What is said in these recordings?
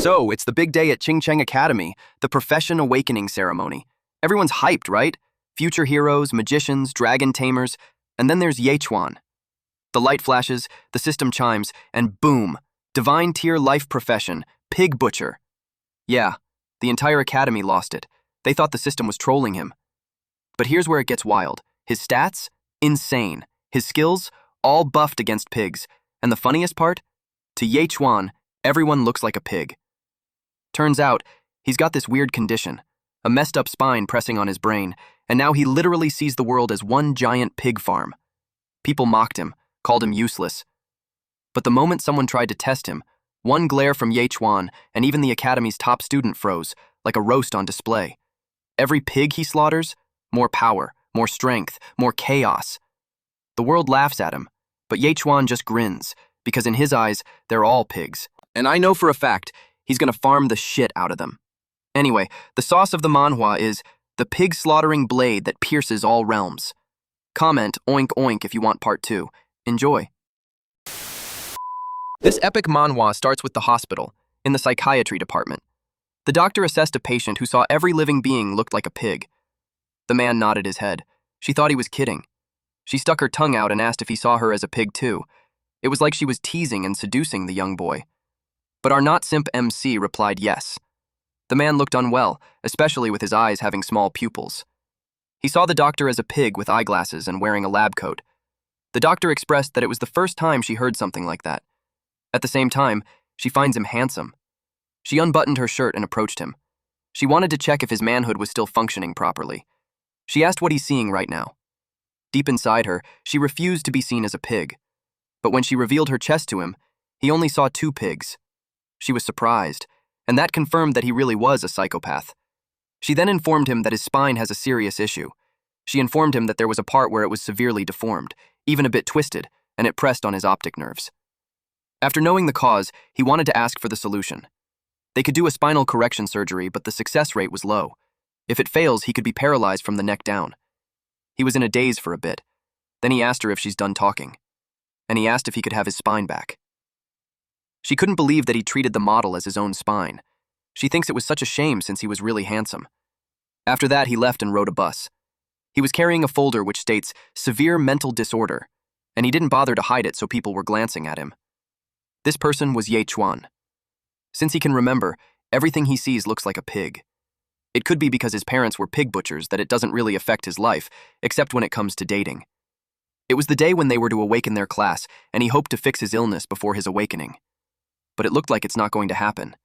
So, it's the big day at Ching Cheng Academy, the Profession Awakening ceremony. Everyone's hyped, right? Future heroes, magicians, dragon tamers, and then there's Yechuan. The light flashes, the system chimes, and boom! Divine tier life profession, pig butcher. Yeah, the entire academy lost it. They thought the system was trolling him. But here's where it gets wild. His stats? Insane. His skills? All buffed against pigs. And the funniest part? To Yechuan, everyone looks like a pig. Turns out, he's got this weird condition, a messed up spine pressing on his brain, and now he literally sees the world as one giant pig farm. People mocked him, called him useless. But the moment someone tried to test him, one glare from Yechuan and even the academy's top student froze, like a roast on display. Every pig he slaughters, more power, more strength, more chaos. The world laughs at him, but Yechuan just grins, because in his eyes, they're all pigs. And I know for a fact, he's gonna farm the shit out of them. Anyway, the sauce of the manhwa is the pig-slaughtering blade that pierces all realms. Comment oink oink if you want part 2. Enjoy. This epic manhwa starts with the hospital, in the psychiatry department. The doctor assessed a patient who saw every living being looked like a pig. The man nodded his head. She thought he was kidding. She stuck her tongue out and asked if he saw her as a pig too. It was like she was teasing and seducing the young boy. But our not-simp MC replied yes. The man looked unwell, especially with his eyes having small pupils. He saw the doctor as a pig with eyeglasses and wearing a lab coat. The doctor expressed that it was the first time she heard something like that. At the same time, she finds him handsome. She unbuttoned her shirt and approached him. She wanted to check if his manhood was still functioning properly. She asked what he's seeing right now. Deep inside her, she refused to be seen as a pig. But when she revealed her chest to him, he only saw 2 pigs. She was surprised, and that confirmed that he really was a psychopath. She then informed him that his spine has a serious issue. She informed him that there was a part where it was severely deformed, even a bit twisted, and it pressed on his optic nerves. After knowing the cause, he wanted to ask for the solution. They could do a spinal correction surgery, but the success rate was low. If it fails, he could be paralyzed from the neck down. He was in a daze for a bit. Then he asked her if she's done talking. And he asked if he could have his spine back. She couldn't believe that he treated the model as his own spine. She thinks it was such a shame since he was really handsome. After that, he left and rode a bus. He was carrying a folder which states, "Severe mental disorder," and he didn't bother to hide it so people were glancing at him. This person was Yechuan. Since he can remember, everything he sees looks like a pig. It could be because his parents were pig butchers that it doesn't really affect his life, except when it comes to dating. It was the day when they were to awaken their class, and he hoped to fix his illness before his awakening. But it looked like it's not going to happen.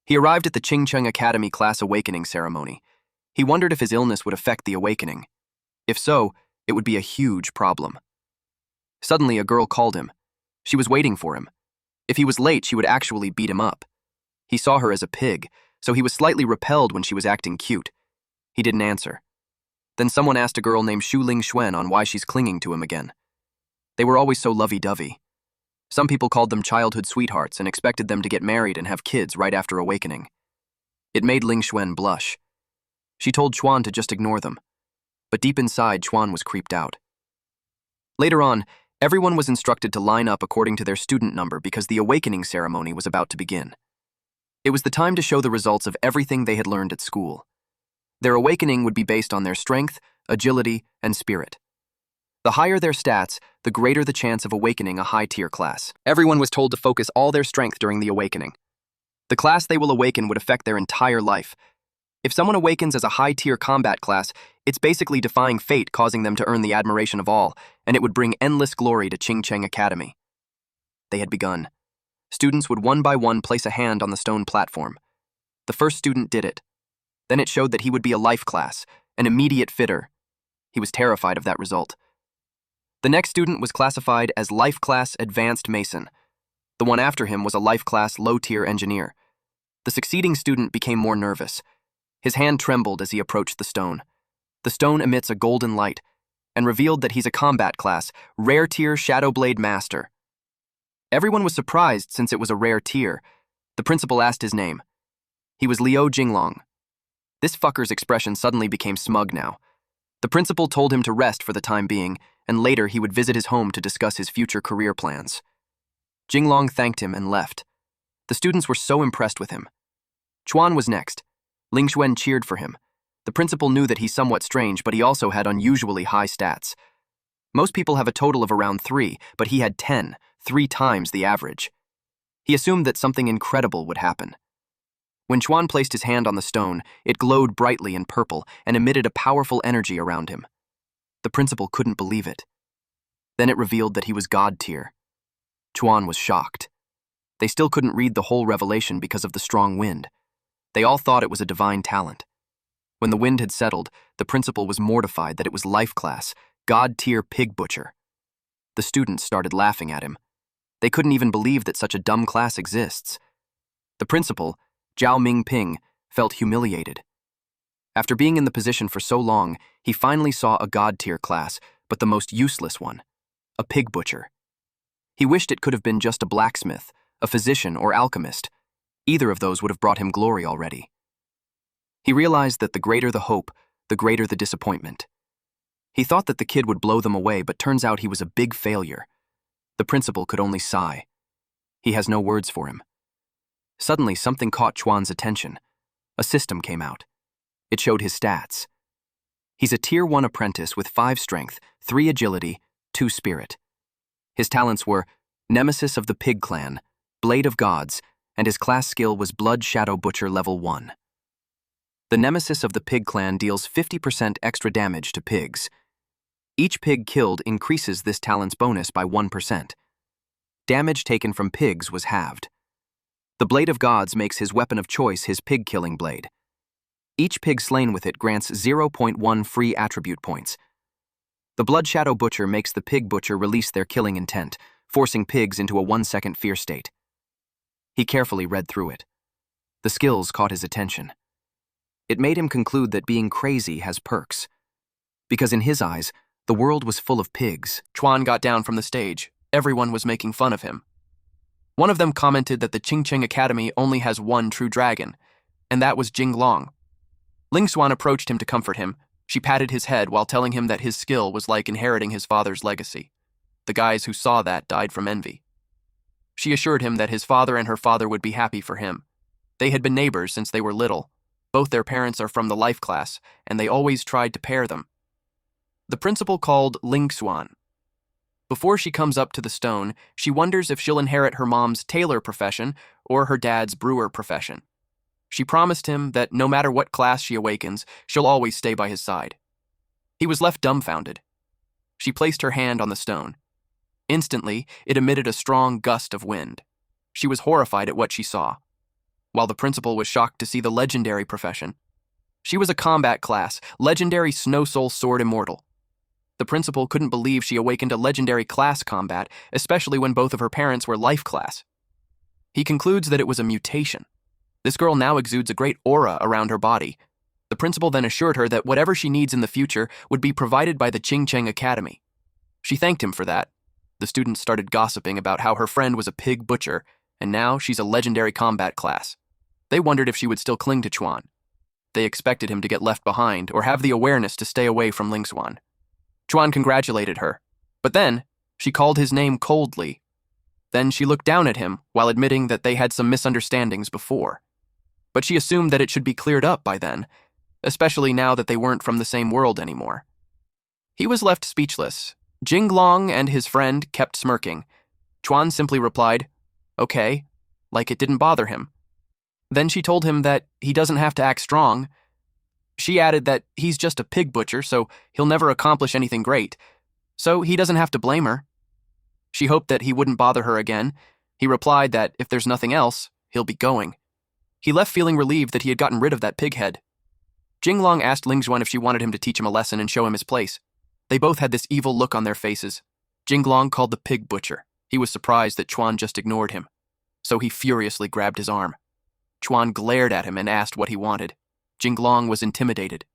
He arrived at the Ching Cheng Academy class awakening ceremony. He wondered if his illness would affect the awakening. If so, it would be a huge problem. Suddenly, a girl called him. She was waiting for him. If he was late, she would actually beat him up. He saw her as a pig, so he was slightly repelled when she was acting cute. He didn't answer. Then someone asked a girl named Shu Ling Xuan on why she's clinging to him again. They were always so lovey-dovey. Some people called them childhood sweethearts and expected them to get married and have kids right after awakening. It made Ling Xuan blush. She told Chuan to just ignore them. But deep inside, Chuan was creeped out. Later on, everyone was instructed to line up according to their student number because the awakening ceremony was about to begin. It was the time to show the results of everything they had learned at school. Their awakening would be based on their strength, agility, and spirit. The higher their stats, the greater the chance of awakening a high-tier class. Everyone was told to focus all their strength during the awakening. The class they will awaken would affect their entire life. If someone awakens as a high-tier combat class, it's basically defying fate, causing them to earn the admiration of all, and it would bring endless glory to Ching Cheng Academy. They had begun. Students would one by one place a hand on the stone platform. The first student did it. Then it showed that he would be a life class, an immediate fitter. He was terrified of that result. The next student was classified as Life Class Advanced Mason. The one after him was a Life Class Low-Tier Engineer. The succeeding student became more nervous. His hand trembled as he approached the stone. The stone emits a golden light and revealed that he's a combat class, Rare-Tier Shadowblade Master. Everyone was surprised since it was a rare tier. The principal asked his name. He was Liu Jinglong. This fucker's expression suddenly became smug now. The principal told him to rest for the time being, and later he would visit his home to discuss his future career plans. Jinglong thanked him and left. The students were so impressed with him. Chuan was next. Ling Xuan cheered for him. The principal knew that he's somewhat strange, but he also had unusually high stats. Most people have a total of around 3, but he had 10, 3 times the average. He assumed that something incredible would happen. When Chuan placed his hand on the stone, it glowed brightly in purple and emitted a powerful energy around him. The principal couldn't believe it. Then it revealed that he was God tier. Chuan was shocked. They still couldn't read the whole revelation because of the strong wind. They all thought it was a divine talent. When the wind had settled, the principal was mortified that it was life class, God tier pig butcher. The students started laughing at him. They couldn't even believe that such a dumb class exists. The principal, Zhao Mingping, felt humiliated. After being in the position for so long, he finally saw a God tier class, but the most useless one, a pig butcher. He wished it could have been just a blacksmith, a physician, or alchemist. Either of those would have brought him glory already. He realized that the greater the hope, the greater the disappointment. He thought that the kid would blow them away, but turns out he was a big failure. The principal could only sigh. He has no words for him. Suddenly, something caught Chuan's attention. A system came out. It showed his stats. He's a Tier 1 apprentice with 5 strength, 3 agility, 2 spirit. His talents were Nemesis of the Pig Clan, Blade of Gods, and his class skill was Blood Shadow Butcher level 1. The Nemesis of the Pig Clan deals 50% extra damage to pigs. Each pig killed increases this talent's bonus by 1%. Damage taken from pigs was halved. The Blade of Gods makes his weapon of choice his pig-killing blade. Each pig slain with it grants 0.1 free attribute points. The Blood Shadow Butcher makes the pig butcher release their killing intent, forcing pigs into a 1-second fear state. He carefully read through it. The skills caught his attention. It made him conclude that being crazy has perks. Because in his eyes, the world was full of pigs. Chuan got down from the stage. Everyone was making fun of him. One of them commented that the Qingcheng Academy only has one true dragon, and that was Jinglong. Ling Xuan approached him to comfort him. She patted his head while telling him that his skill was like inheriting his father's legacy. The guys who saw that died from envy. She assured him that his father and her father would be happy for him. They had been neighbors since they were little. Both their parents are from the life class, and they always tried to pair them. The principal called Ling Xuan. Before she comes up to the stone, she wonders if she'll inherit her mom's tailor profession or her dad's brewer profession. She promised him that no matter what class she awakens, she'll always stay by his side. He was left dumbfounded. She placed her hand on the stone. Instantly, it emitted a strong gust of wind. She was horrified at what she saw, while the principal was shocked to see the legendary profession. She was a combat class, legendary Snow Soul Sword Immortal. The principal couldn't believe she awakened a legendary class combat, especially when both of her parents were life class. He concludes that it was a mutation. This girl now exudes a great aura around her body. The principal then assured her that whatever she needs in the future would be provided by the Qingcheng Academy. She thanked him for that. The students started gossiping about how her friend was a pig butcher, and now she's a legendary combat class. They wondered if she would still cling to Chuan. They expected him to get left behind or have the awareness to stay away from Ling Xuan. Chuan congratulated her, but then she called his name coldly. Then she looked down at him while admitting that they had some misunderstandings before. But she assumed that it should be cleared up by then, especially now that they weren't from the same world anymore. He was left speechless. Jinglong and his friend kept smirking. Chuan simply replied, "Okay," like it didn't bother him. Then she told him that he doesn't have to act strong. She added that he's just a pig butcher, so he'll never accomplish anything great, so he doesn't have to blame her. She hoped that he wouldn't bother her again. He replied that if there's nothing else, he'll be going. He left feeling relieved that he had gotten rid of that pig head. Jinglong asked Ling Xuan if she wanted him to teach him a lesson and show him his place. They both had this evil look on their faces. Jinglong called the pig butcher. He was surprised that Chuan just ignored him, so he furiously grabbed his arm. Chuan glared at him and asked what he wanted. Jinglong was intimidated,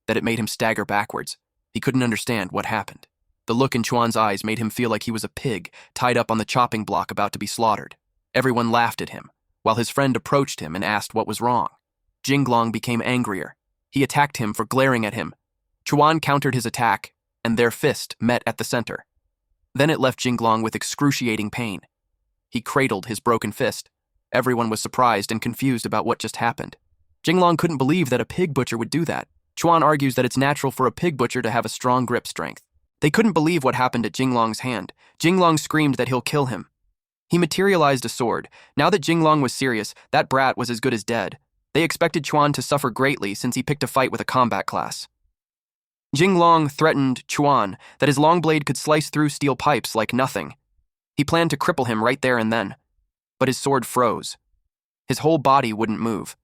that it made him stagger backwards. He couldn't understand what happened. The look in Chuan's eyes made him feel like he was a pig, tied up on the chopping block about to be slaughtered. Everyone laughed at him, while his friend approached him and asked what was wrong. Jinglong became angrier. He attacked him for glaring at him. Chuan countered his attack, and their fist met at the center. Then it left Jinglong with excruciating pain. He cradled his broken fist. Everyone was surprised and confused about what just happened. Jinglong couldn't believe that a pig butcher would do that. Chuan argues that it's natural for a pig butcher to have a strong grip strength. They couldn't believe what happened at Jinglong's hand. Jinglong screamed that he'll kill him. He materialized a sword. Now that Jinglong was serious, that brat was as good as dead. They expected Chuan to suffer greatly since he picked a fight with a combat class. Jinglong threatened Chuan that his long blade could slice through steel pipes like nothing. He planned to cripple him right there and then. But his sword froze. His whole body wouldn't move.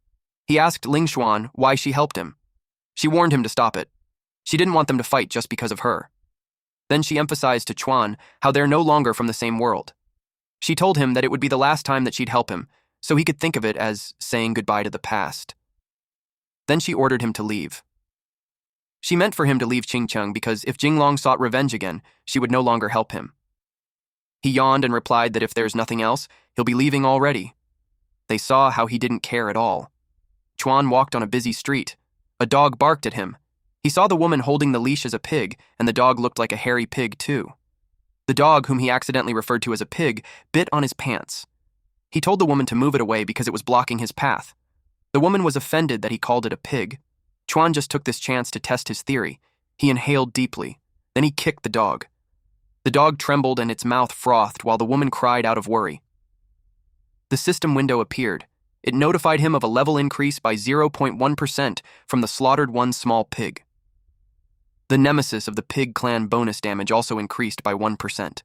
He asked Ling Xuan why she helped him. She warned him to stop it. She didn't want them to fight just because of her. Then she emphasized to Chuan how they're no longer from the same world. She told him that it would be the last time that she'd help him, so he could think of it as saying goodbye to the past. Then she ordered him to leave. She meant for him to leave Qingcheng because if Jinglong sought revenge again, she would no longer help him. He yawned and replied that if there's nothing else, he'll be leaving already. They saw how he didn't care at all. Chuan walked on a busy street. A dog barked at him. He saw the woman holding the leash as a pig, and the dog looked like a hairy pig too. The dog, whom he accidentally referred to as a pig, bit on his pants. He told the woman to move it away because it was blocking his path. The woman was offended that he called it a pig. Chuan just took this chance to test his theory. He inhaled deeply. Then he kicked the dog. The dog trembled and its mouth frothed while the woman cried out of worry. The system window appeared. It notified him of a level increase by 0.1% from the slaughtered one small pig. The nemesis of the pig clan bonus damage also increased by 1%.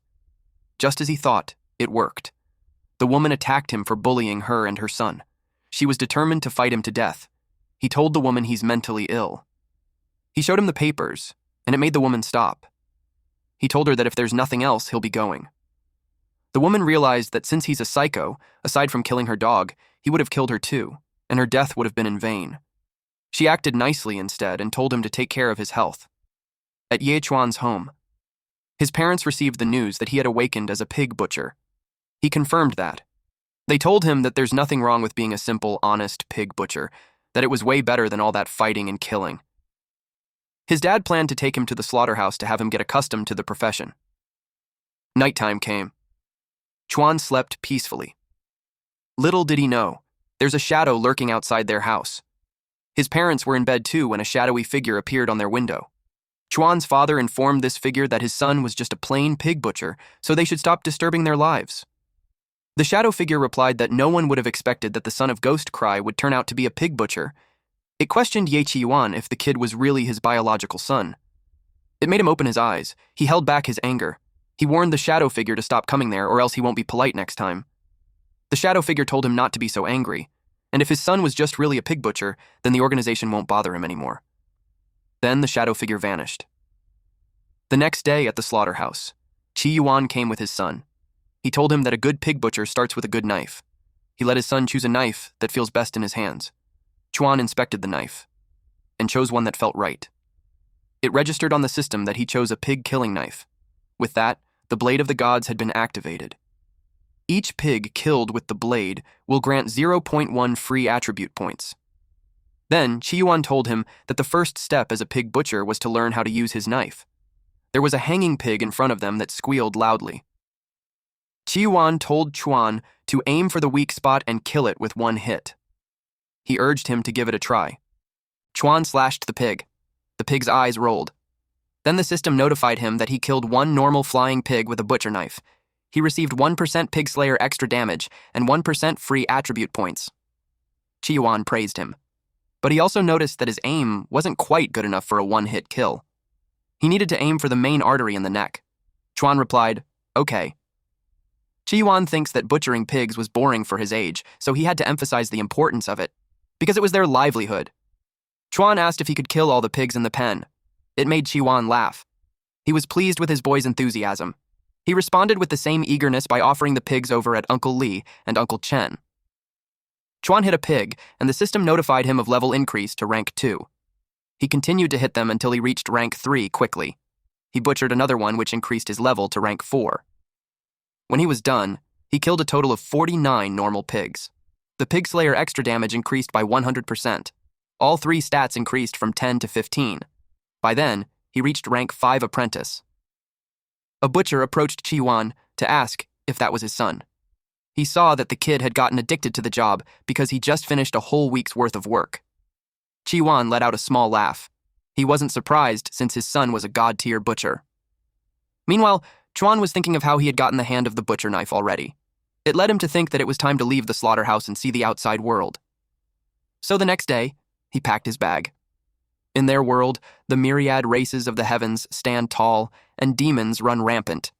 Just as he thought, it worked. The woman attacked him for bullying her and her son. She was determined to fight him to death. He told the woman he's mentally ill. He showed him the papers, and it made the woman stop. He told her that if there's nothing else, he'll be going. The woman realized that since he's a psycho, aside from killing her dog, he would have killed her too, and her death would have been in vain. She acted nicely instead and told him to take care of his health. At Ye Chuan's home, his parents received the news that he had awakened as a pig butcher. He confirmed that. They told him that there's nothing wrong with being a simple, honest pig butcher, that it was way better than all that fighting and killing. His dad planned to take him to the slaughterhouse to have him get accustomed to the profession. Nighttime came. Chuan slept peacefully. Little did he know, there's a shadow lurking outside their house. His parents were in bed too when a shadowy figure appeared on their window. Chuan's father informed this figure that his son was just a plain pig butcher, so they should stop disturbing their lives. The shadow figure replied that no one would have expected that the son of Ghost Cry would turn out to be a pig butcher. It questioned Ye Qiyuan if the kid was really his biological son. It made him open his eyes. He held back his anger. He warned the shadow figure to stop coming there or else he won't be polite next time. The shadow figure told him not to be so angry, and if his son was just really a pig butcher, then the organization won't bother him anymore. Then the shadow figure vanished. The next day at the slaughterhouse, Qiyuan came with his son. He told him that a good pig butcher starts with a good knife. He let his son choose a knife that feels best in his hands. Chuan inspected the knife and chose one that felt right. It registered on the system that he chose a pig-killing knife. With that, the blade of the gods had been activated. Each pig killed with the blade will grant 0.1 free attribute points. Then, Qiyuan told him that the first step as a pig butcher was to learn how to use his knife. There was a hanging pig in front of them that squealed loudly. Qiyuan told Chuan to aim for the weak spot and kill it with one hit. He urged him to give it a try. Chuan slashed the pig. The pig's eyes rolled. Then the system notified him that he killed one normal flying pig with a butcher knife. He received 1% Pig Slayer extra damage and 1% free attribute points. Qiyuan praised him. But he also noticed that his aim wasn't quite good enough for a one-hit kill. He needed to aim for the main artery in the neck. Chuan replied, "Okay." Qiyuan thinks that butchering pigs was boring for his age, so he had to emphasize the importance of it, because it was their livelihood. Chuan asked if he could kill all the pigs in the pen. It made Qiyuan laugh. He was pleased with his boy's enthusiasm. He responded with the same eagerness by offering the pigs over at Uncle Li and Uncle Chen. Chuan hit a pig, and the system notified him of level increase to rank 2. He continued to hit them until he reached rank 3 quickly. He butchered another one, which increased his level to rank 4. When he was done, he killed a total of 49 normal pigs. The Pig Slayer extra damage increased by 100%. All 3 stats increased from 10 to 15. By then, he reached rank 5 apprentice. A butcher approached Qiyuan to ask if that was his son. He saw that the kid had gotten addicted to the job because he just finished a whole week's worth of work. Chi-wan let out a small laugh. He wasn't surprised since his son was a god-tier butcher. Meanwhile, Chuan was thinking of how he had gotten the hand of the butcher knife already. It led him to think that it was time to leave the slaughterhouse and see the outside world. So the next day, he packed his bag. In their world, the myriad races of the heavens stand tall and demons run rampant.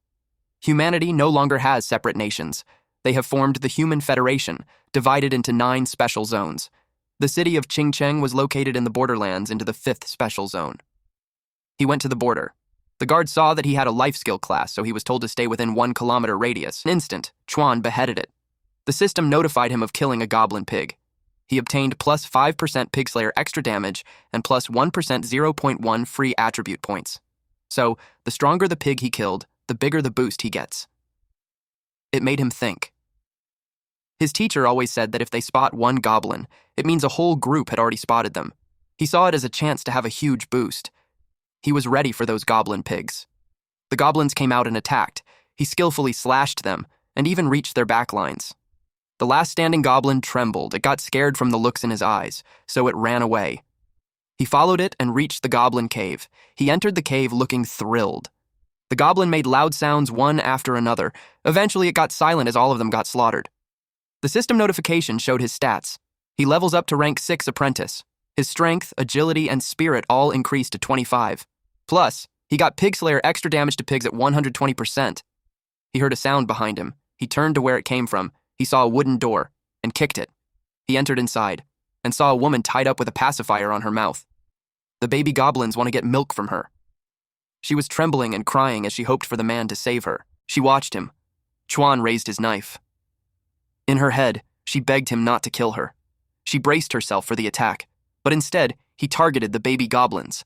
Humanity no longer has separate nations. They have formed the Human Federation, divided into 9 special zones. The city of Qingcheng was located in the borderlands into the 5th special zone. He went to the border. The guard saw that he had a life skill class, so he was told to stay within 1 kilometer radius. In an instant, Chuan beheaded it. The system notified him of killing a goblin pig. He obtained plus 5% Pig Slayer extra damage and plus 1% 0.1 free attribute points. So, the stronger the pig he killed, the bigger the boost he gets. It made him think. His teacher always said that if they spot one goblin, it means a whole group had already spotted them. He saw it as a chance to have a huge boost. He was ready for those goblin pigs. The goblins came out and attacked. He skillfully slashed them and even reached their backlines. The last standing goblin trembled. It got scared from the looks in his eyes, so it ran away. He followed it and reached the goblin cave. He entered the cave looking thrilled. The goblin made loud sounds one after another. Eventually, it got silent as all of them got slaughtered. The system notification showed his stats. He levels up to rank 6 apprentice. His strength, agility, and spirit all increased to 25. Plus, he got Pig Slayer extra damage to pigs at 120%. He heard a sound behind him. He turned to where it came from. He saw a wooden door and kicked it. He entered inside and saw a woman tied up with a pacifier on her mouth. The baby goblins want to get milk from her. She was trembling and crying as she hoped for the man to save her. She watched him. Chuan raised his knife. In her head, she begged him not to kill her. She braced herself for the attack, but instead, he targeted the baby goblins.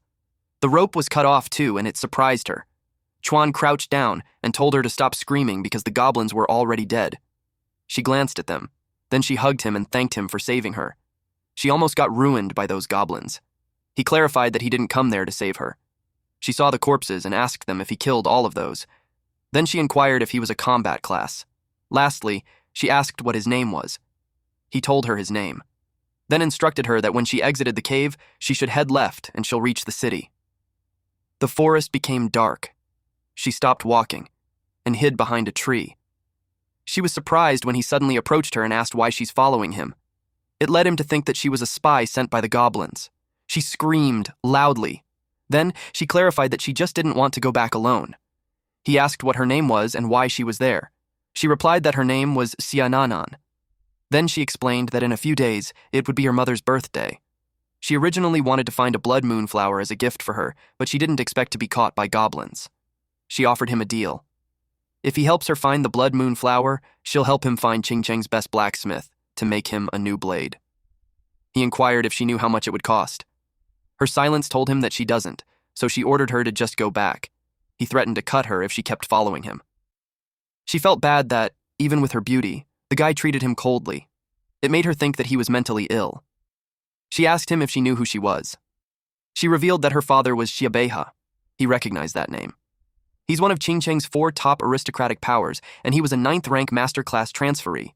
The rope was cut off too, and it surprised her. Chuan crouched down and told her to stop screaming because the goblins were already dead. She glanced at them. Then she hugged him and thanked him for saving her. She almost got ruined by those goblins. He clarified that he didn't come there to save her. She saw the corpses and asked them if he killed all of those. Then she inquired if he was a combat class. Lastly, she asked what his name was. He told her his name. Then instructed her that when she exited the cave, she should head left and she'll reach the city. The forest became dark. She stopped walking and hid behind a tree. She was surprised when he suddenly approached her and asked why she's following him. It led him to think that she was a spy sent by the goblins. She screamed loudly. Then she clarified that she just didn't want to go back alone. He asked what her name was and why she was there. She replied that her name was Xiananan. Then she explained that in a few days, it would be her mother's birthday. She originally wanted to find a blood moon flower as a gift for her, but she didn't expect to be caught by goblins. She offered him a deal. If he helps her find the blood moon flower, she'll help him find Qingcheng's best blacksmith to make him a new blade. He inquired if she knew how much it would cost. Her silence told him that she doesn't, so she ordered her to just go back. He threatened to cut her if she kept following him. She felt bad that, even with her beauty, the guy treated him coldly. It made her think that he was mentally ill. She asked him if she knew who she was. She revealed that her father was Xiabeha. He recognized that name. He's one of Qingcheng's 4 top aristocratic powers, and he was a 9th-rank master-class transferee.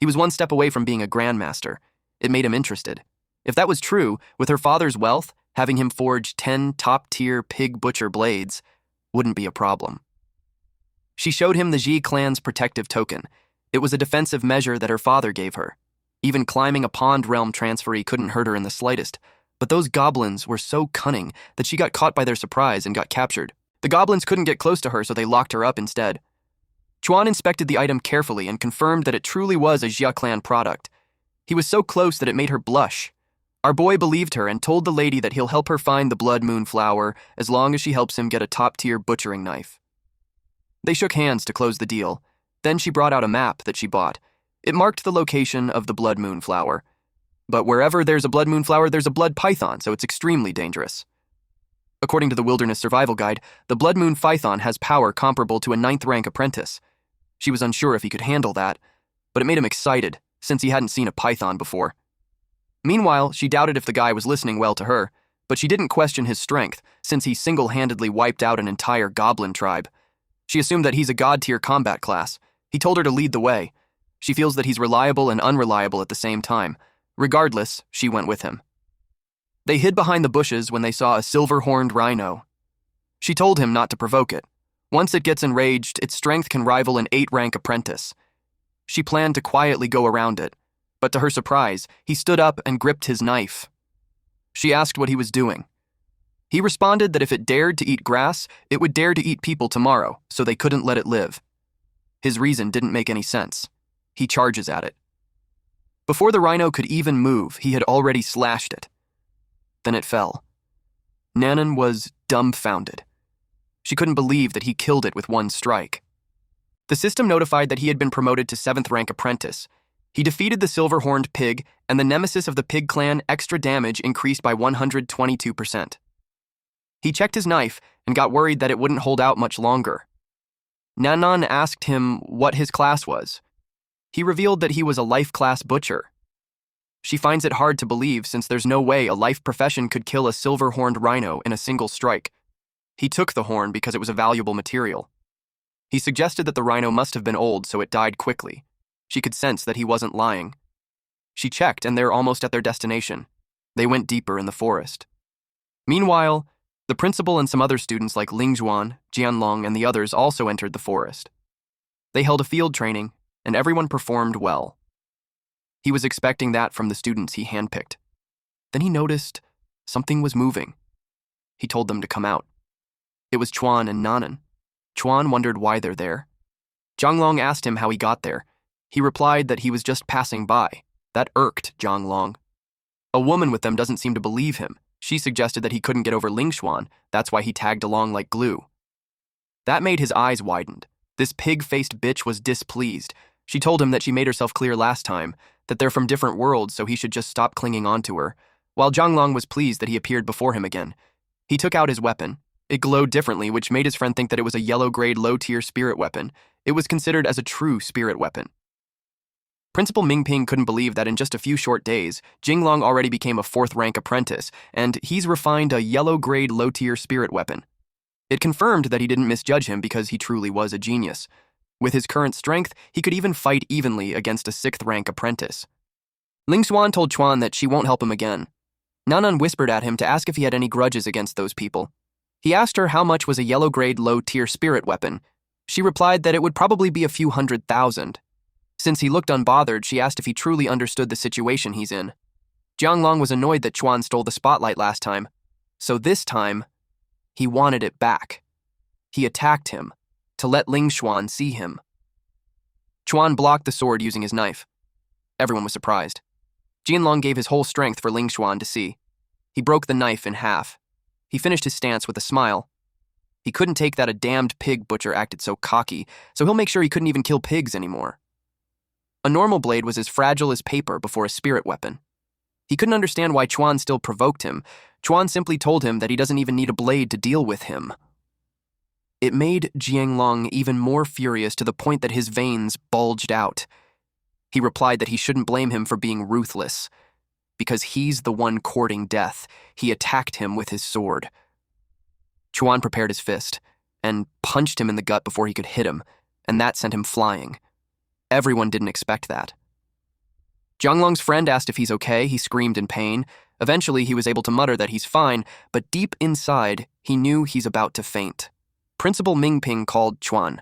He was one step away from being a grandmaster. It made him interested. If that was true, with her father's wealth, having him forge 10 top-tier pig butcher blades wouldn't be a problem. She showed him the Ji clan's protective token. It was a defensive measure that her father gave her. Even climbing a pond realm transferee couldn't hurt her in the slightest, but those goblins were so cunning that she got caught by their surprise and got captured. The goblins couldn't get close to her, so they locked her up instead. Chuan inspected the item carefully and confirmed that it truly was a Jia clan product. He was so close that it made her blush. Our boy believed her and told the lady that he'll help her find the blood moon flower as long as she helps him get a top-tier butchering knife. They shook hands to close the deal. Then she brought out a map that she bought. It marked the location of the blood moon flower. But wherever there's a blood moon flower, there's a blood python, so it's extremely dangerous. According to the Wilderness Survival Guide, the blood moon python has power comparable to a 9th-rank apprentice. She was unsure if he could handle that, but it made him excited, since he hadn't seen a python before. Meanwhile, she doubted if the guy was listening well to her, but she didn't question his strength, since he single-handedly wiped out an entire goblin tribe. She assumed that he's a god-tier combat class. He told her to lead the way. She feels that he's reliable and unreliable at the same time. Regardless, she went with him. They hid behind the bushes when they saw a silver-horned rhino. She told him not to provoke it. Once it gets enraged, its strength can rival an 8-rank apprentice. She planned to quietly go around it, but to her surprise, he stood up and gripped his knife. She asked what he was doing. He responded that if it dared to eat grass, it would dare to eat people tomorrow, so they couldn't let it live. His reason didn't make any sense. He charges at it. Before the rhino could even move, he had already slashed it. Then it fell. Nanan was dumbfounded. She couldn't believe that he killed it with one strike. The system notified that he had been promoted to 7th rank apprentice. He defeated the silver-horned pig, and the nemesis of the pig clan, extra damage, increased by 122%. He checked his knife and got worried that it wouldn't hold out much longer. Nanan asked him what his class was. He revealed that he was a life class butcher. She finds it hard to believe since there's no way a life profession could kill a silver-horned rhino in a single strike. He took the horn because it was a valuable material. He suggested that the rhino must have been old, so it died quickly. She could sense that he wasn't lying. She checked, and they're almost at their destination. They went deeper in the forest. Meanwhile, the principal and some other students like Lingjuan, Jianlong, and the others also entered the forest. They held a field training, and everyone performed well. He was expecting that from the students he handpicked. Then he noticed something was moving. He told them to come out. It was Chuan and Nanan. Chuan wondered why they're there. Zhanglong asked him how he got there. He replied that he was just passing by. That irked Zhanglong. A woman with them doesn't seem to believe him. She suggested that he couldn't get over Lingshuan, that's why he tagged along like glue. That made his eyes widened. This pig-faced bitch was displeased. She told him that she made herself clear last time, that they're from different worlds, so he should just stop clinging on to her, while Zhanglong was pleased that he appeared before him again. He took out his weapon. It glowed differently, which made his friend think that it was a yellow-grade, low-tier spirit weapon. It was considered as a true spirit weapon. Principal Mingping couldn't believe that in just a few short days, Jinglong already became a 4th-rank apprentice, and he's refined a yellow-grade, low-tier spirit weapon. It confirmed that he didn't misjudge him because he truly was a genius. With his current strength, he could even fight evenly against a 6th-rank apprentice. Lingxuan told Chuan that she won't help him again. Nanan whispered at him to ask if he had any grudges against those people. He asked her how much was a yellow-grade, low-tier spirit weapon. She replied that it would probably be a few 100,000. Since he looked unbothered, she asked if he truly understood the situation he's in. Jianglong was annoyed that Chuan stole the spotlight last time, so this time, he wanted it back. He attacked him, to let Lingshuan see him. Chuan blocked the sword using his knife. Everyone was surprised. Jianlong gave his whole strength for Lingshuan to see. He broke the knife in half. He finished his stance with a smile. He couldn't take that a damned pig butcher acted so cocky, so he'll make sure he couldn't even kill pigs anymore. A normal blade was as fragile as paper before a spirit weapon. He couldn't understand why Chuan still provoked him. Chuan simply told him that he doesn't even need a blade to deal with him. It made Jianglong even more furious to the point that his veins bulged out. He replied that he shouldn't blame him for being ruthless. Because he's the one courting death, he attacked him with his sword. Chuan prepared his fist and punched him in the gut before he could hit him, and that sent him flying. Everyone didn't expect that. Zhanglong's friend asked if he's okay. He screamed in pain. Eventually, he was able to mutter that he's fine, but deep inside, he knew he's about to faint. Principal Mingping called Chuan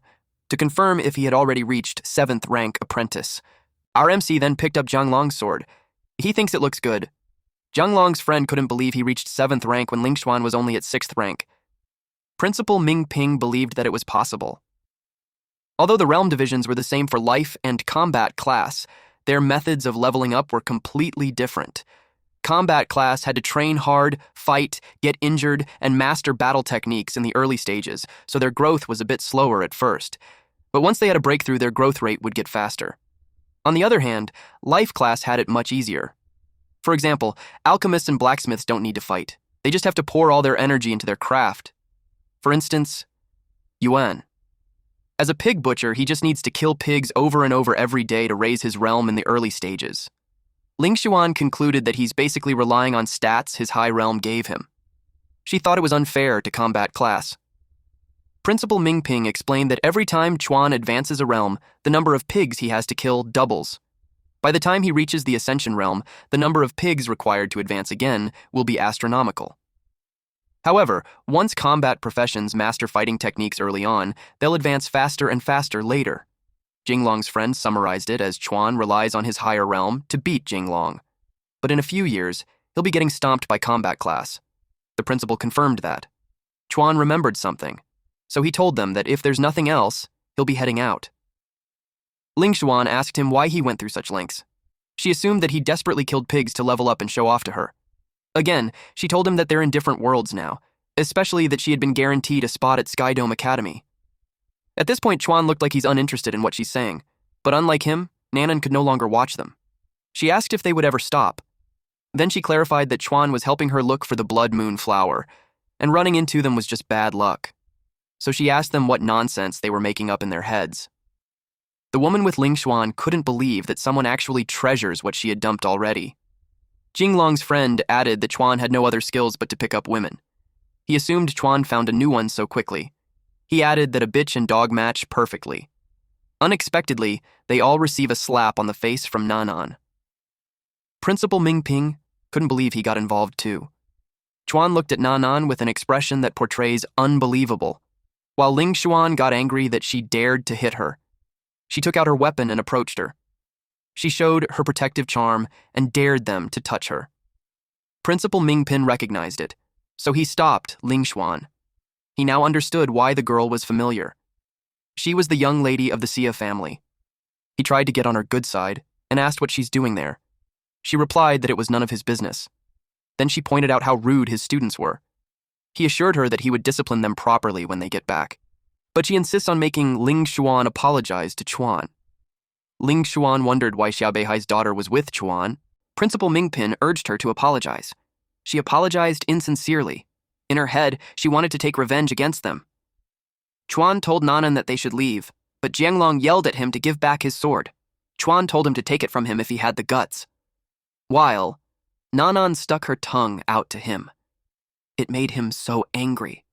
to confirm if he had already reached 7th rank apprentice. Our MC then picked up Zhanglong's sword. He thinks it looks good. Zhanglong's friend couldn't believe he reached 7th rank when Lingshuan was only at 6th rank. Principal Mingping believed that it was possible. Although the realm divisions were the same for life and combat class, their methods of leveling up were completely different. Combat class had to train hard, fight, get injured, and master battle techniques in the early stages, so their growth was a bit slower at first. But once they had a breakthrough, their growth rate would get faster. On the other hand, life class had it much easier. For example, alchemists and blacksmiths don't need to fight. They just have to pour all their energy into their craft. For instance, Yuan. As a pig butcher, he just needs to kill pigs over and over every day to raise his realm in the early stages. Lingshuan concluded that he's basically relying on stats his high realm gave him. She thought it was unfair to combat class. Principal Mingping explained that every time Chuan advances a realm, the number of pigs he has to kill doubles. By the time he reaches the Ascension realm, the number of pigs required to advance again will be astronomical. However, once combat professions master fighting techniques early on, they'll advance faster and faster later. Jinglong's friend summarized it as Chuan relies on his higher realm to beat Jinglong. But in a few years, he'll be getting stomped by combat class. The principal confirmed that. Chuan remembered something, so he told them that if there's nothing else, he'll be heading out. Ling Xuan asked him why he went through such lengths. She assumed that he desperately killed pigs to level up and show off to her. Again, she told him that they're in different worlds now, especially that she had been guaranteed a spot at Skydome Academy. At this point, Chuan looked like he's uninterested in what she's saying, but unlike him, Nanan could no longer watch them. She asked if they would ever stop. Then she clarified that Chuan was helping her look for the blood moon flower, and running into them was just bad luck. So she asked them what nonsense they were making up in their heads. The woman with Ling Xuan couldn't believe that someone actually treasures what she had dumped already. Jinglong's friend added that Chuan had no other skills but to pick up women. He assumed Chuan found a new one so quickly. He added that a bitch and dog match perfectly. Unexpectedly, they all receive a slap on the face from Nanan. Principal Mingping couldn't believe he got involved too. Chuan looked at Nanan with an expression that portrays unbelievable, while Ling Xuan got angry that she dared to hit her. She took out her weapon and approached her. She showed her protective charm and dared them to touch her. Principal Mingpin recognized it, so he stopped Ling Xuan. He now understood why the girl was familiar. She was the young lady of the Xia family. He tried to get on her good side and asked what she's doing there. She replied that it was none of his business. Then she pointed out how rude his students were. He assured her that he would discipline them properly when they get back. But she insists on making Ling Xuan apologize to Chuan. Ling Xuan wondered why Xiao Beihai's daughter was with Chuan. Principal Mingpin urged her to apologize. She apologized insincerely. In her head, she wanted to take revenge against them. Chuan told Nanan that they should leave, but Jianglong yelled at him to give back his sword. Chuan told him to take it from him if he had the guts. While Nanan stuck her tongue out to him. It made him so angry.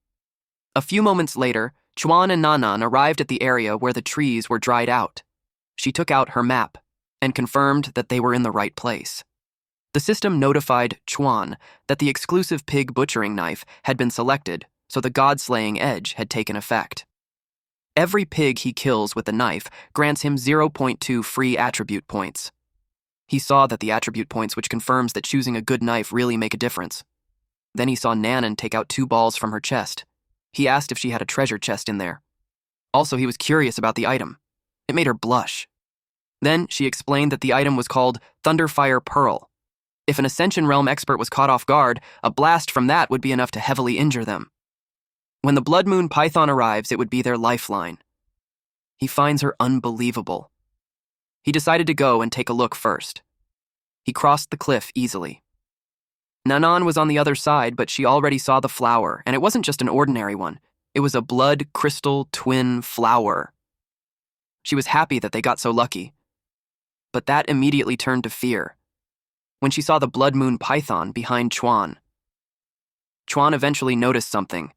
A few moments later, Chuan and Nanan arrived at the area where the trees were dried out. She took out her map and confirmed that they were in the right place. The system notified Chuan that the exclusive pig butchering knife had been selected, so the god-slaying edge had taken effect. Every pig he kills with the knife grants him 0.2 free attribute points. He saw that the attribute points which confirms that choosing a good knife really make a difference. Then he saw Nanan take out 2 balls from her chest. He asked if she had a treasure chest in there. Also, he was curious about the item. It made her blush. Then she explained that the item was called Thunderfire Pearl. If an Ascension Realm expert was caught off guard, a blast from that would be enough to heavily injure them. When the Blood Moon Python arrives, it would be their lifeline. He finds her unbelievable. He decided to go and take a look first. He crossed the cliff easily. Nanan was on the other side, but she already saw the flower, and it wasn't just an ordinary one. It was a blood crystal twin flower. She was happy that they got so lucky. But that immediately turned to fear when she saw the Blood Moon Python behind Chuan. Chuan eventually noticed something.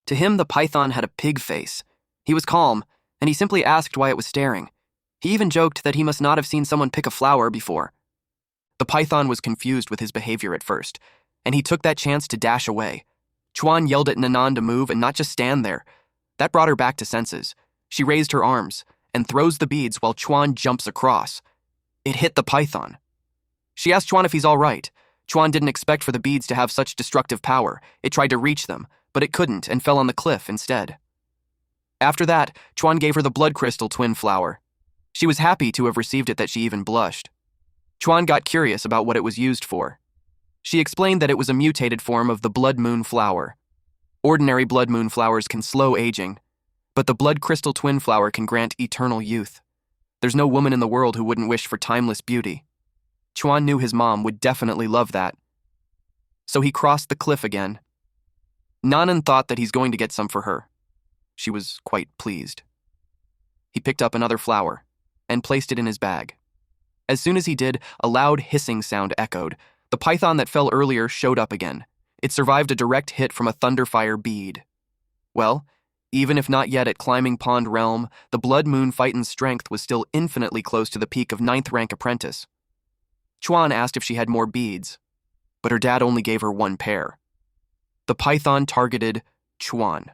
To him, the python had a pig face. He was calm, and he simply asked why it was staring. He even joked that he must not have seen someone pick a flower before. The python was confused with his behavior at first, and he took that chance to dash away. Chuan yelled at Nanan to move and not just stand there. That brought her back to senses. She raised her arms and throws the beads while Chuan jumps across. It hit the python. She asked Chuan if he's all right. Chuan didn't expect for the beads to have such destructive power. It tried to reach them, but it couldn't and fell on the cliff instead. After that, Chuan gave her the blood crystal twin flower. She was happy to have received it that she even blushed. Chuan got curious about what it was used for. She explained that it was a mutated form of the blood moon flower. Ordinary blood moon flowers can slow aging, but the blood crystal twin flower can grant eternal youth. There's no woman in the world who wouldn't wish for timeless beauty. Chuan knew his mom would definitely love that. So he crossed the cliff again. Nanan thought that he's going to get some for her. She was quite pleased. He picked up another flower and placed it in his bag. As soon as he did, a loud hissing sound echoed. The python that fell earlier showed up again. It survived a direct hit from a thunderfire bead. Well, Even if not yet at Climbing Pond Realm, the Blood Moon Fightin's strength was still infinitely close to the peak of 9th rank apprentice. Chuan asked if she had more beads, but her dad only gave her 1 pair. The python targeted Chuan.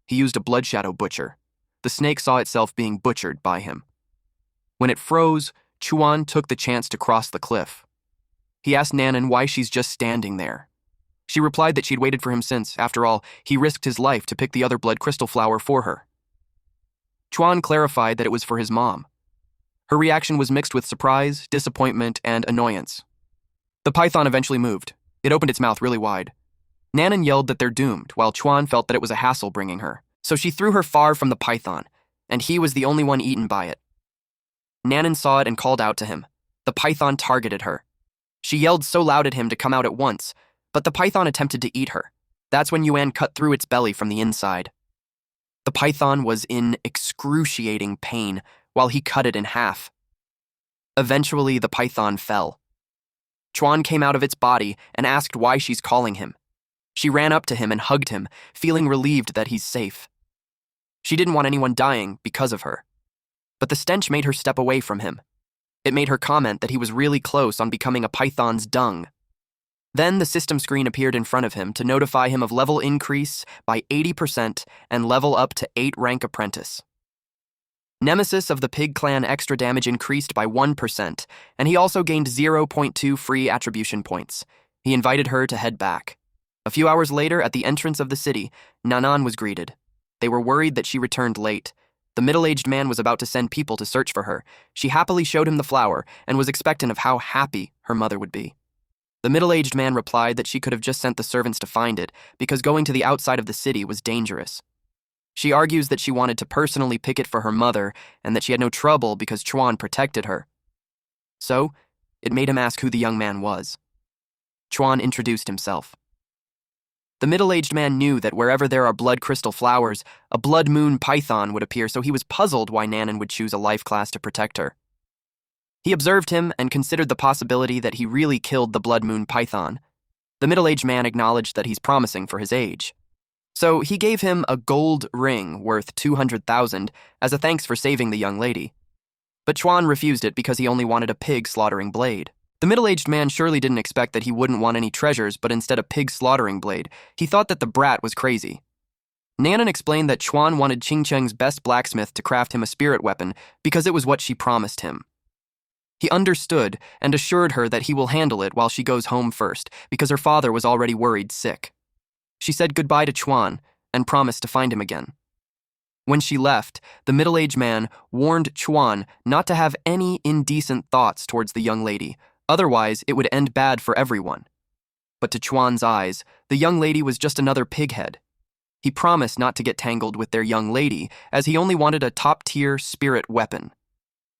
He used a blood shadow butcher. The snake saw itself being butchered by him. When it froze, Chuan took the chance to cross the cliff. He asked Nanan why she's just standing there. She replied that she'd waited for him since, after all, he risked his life to pick the other blood crystal flower for her. Chuan clarified that it was for his mom. Her reaction was mixed with surprise, disappointment, and annoyance. The python eventually moved. It opened its mouth really wide. Nanan yelled that they're doomed, while Chuan felt that it was a hassle bringing her. So she threw her far from the python, and he was the only one eaten by it. Nanan saw it and called out to him. The python targeted her. She yelled so loud at him to come out at once, but the python attempted to eat her. That's when Yuan cut through its belly from the inside. The python was in excruciating pain while he cut it in half. Eventually, the python fell. Chuan came out of its body and asked why she's calling him. She ran up to him and hugged him, feeling relieved that he's safe. She didn't want anyone dying because of her. But the stench made her step away from him. It made her comment that he was really close on becoming a python's dung. Then the system screen appeared in front of him to notify him of level increase by 80% and level up to 8 rank apprentice. Nemesis of the Pig Clan extra damage increased by 1%, and he also gained 0.2 free attribution points. He invited her to head back. A few hours later, at the entrance of the city, Nanan was greeted. They were worried that she returned late. The middle-aged man was about to send people to search for her. She happily showed him the flower and was expectant of how happy her mother would be. The middle-aged man replied that she could have just sent the servants to find it because going to the outside of the city was dangerous. She argues that she wanted to personally pick it for her mother and that she had no trouble because Chuan protected her. So, it made him ask who the young man was. Chuan introduced himself. The middle-aged man knew that wherever there are blood crystal flowers, a blood moon python would appear, so he was puzzled why Nanan would choose a life class to protect her. He observed him and considered the possibility that he really killed the blood moon python. The middle-aged man acknowledged that he's promising for his age. So he gave him a gold ring worth 200,000 as a thanks for saving the young lady. But Chuan refused it because he only wanted a pig slaughtering blade. The middle-aged man surely didn't expect that he wouldn't want any treasures, but instead a pig slaughtering blade. He thought that the brat was crazy. Nanan explained that Chuan wanted Ching Cheng's best blacksmith to craft him a spirit weapon because it was what she promised him. He understood and assured her that he will handle it while she goes home first, because her father was already worried sick. She said goodbye to Chuan and promised to find him again. When she left, the middle-aged man warned Chuan not to have any indecent thoughts towards the young lady, otherwise it would end bad for everyone. But to Chuan's eyes, the young lady was just another pighead. He promised not to get tangled with their young lady, as he only wanted a top-tier spirit weapon.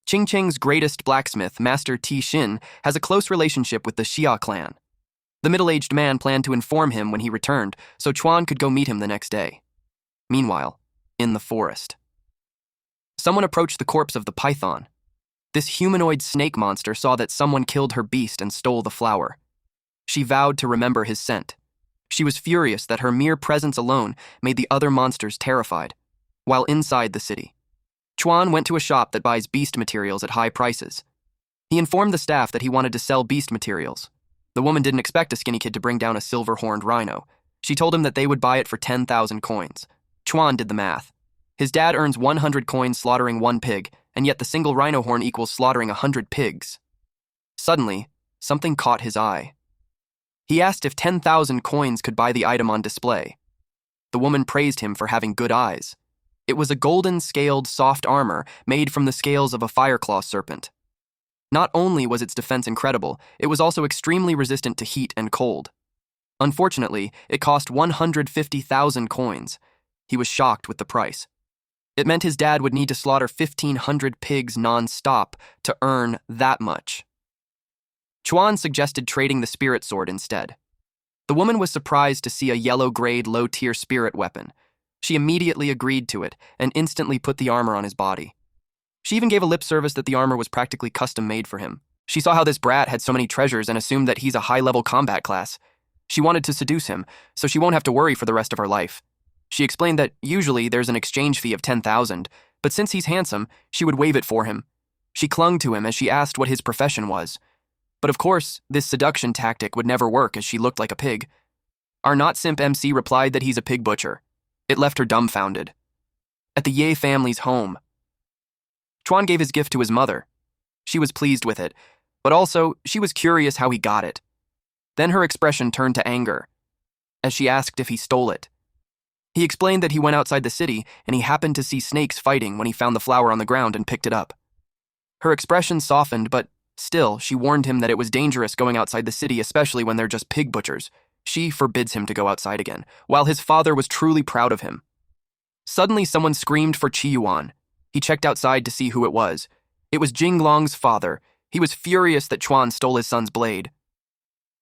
Ching Cheng's greatest blacksmith, Master Ti Xin, has a close relationship with the Xia clan. The middle-aged man planned to inform him when he returned, so Chuan could go meet him the next day. Meanwhile, in the forest, someone approached the corpse of the python. This humanoid snake monster saw that someone killed her beast and stole the flower. She vowed to remember his scent. She was furious that her mere presence alone made the other monsters terrified. While inside the city, Chuan went to a shop that buys beast materials at high prices. He informed the staff that he wanted to sell beast materials. The woman didn't expect a skinny kid to bring down a silver-horned rhino. She told him that they would buy it for 10,000 coins. Chuan did the math. His dad earns 100 coins slaughtering 1 pig, and yet the single rhino horn equals slaughtering 100 pigs. Suddenly, something caught his eye. He asked if 10,000 coins could buy the item on display. The woman praised him for having good eyes. It was a golden-scaled soft armor made from the scales of a fireclaw serpent. Not only was its defense incredible, it was also extremely resistant to heat and cold. Unfortunately, it cost 150,000 coins. He was shocked with the price. It meant his dad would need to slaughter 1,500 pigs non-stop to earn that much. Chuan suggested trading the spirit sword instead. The woman was surprised to see a yellow-grade, low-tier spirit weapon. She immediately agreed to it and instantly put the armor on his body. She even gave a lip service that the armor was practically custom-made for him. She saw how this brat had so many treasures and assumed that he's a high-level combat class. She wanted to seduce him, so she won't have to worry for the rest of her life. She explained that usually there's an exchange fee of 10,000, but since he's handsome, she would waive it for him. She clung to him as she asked what his profession was. But of course, this seduction tactic would never work as she looked like a pig. Our not-simp MC replied that he's a pig butcher. It left her dumbfounded. At the Ye family's home, Chuan gave his gift to his mother. She was pleased with it, but also she was curious how he got it. Then her expression turned to anger, as she asked if he stole it. He explained that he went outside the city and he happened to see snakes fighting when he found the flower on the ground and picked it up. Her expression softened, but still, she warned him that it was dangerous going outside the city, especially when they're just pig butchers. She forbids him to go outside again, while his father was truly proud of him. Suddenly, someone screamed for Chi-Yuan. He checked outside to see who it was. It was Jinglong's father. He was furious that Chuan stole his son's blade.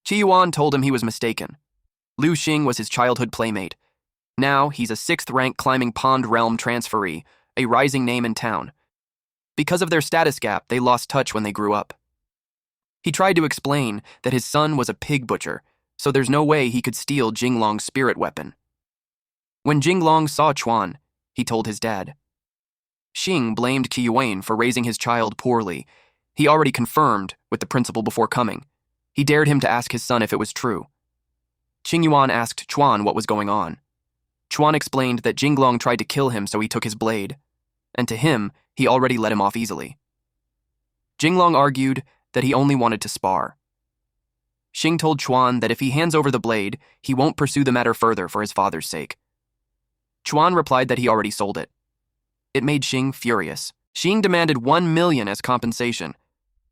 Chi-Yuan told him he was mistaken. Liu Xing was his childhood playmate. Now, he's a 6th-rank climbing pond realm transferee, a rising name in town. Because of their status gap, they lost touch when they grew up. He tried to explain that his son was a pig butcher, so there's no way he could steal Jinglong's spirit weapon. When Jinglong saw Chuan, he told his dad. Xing blamed Qiyuan for raising his child poorly. He already confirmed with the principal before coming. He dared him to ask his son if it was true. Qingyuan asked Chuan what was going on. Chuan explained that Jinglong tried to kill him, so he took his blade. And to him, he already let him off easily. Jinglong argued that he only wanted to spar. Xing told Chuan that if he hands over the blade, he won't pursue the matter further for his father's sake. Chuan replied that he already sold it. It made Xing furious. Xing demanded 1 million as compensation.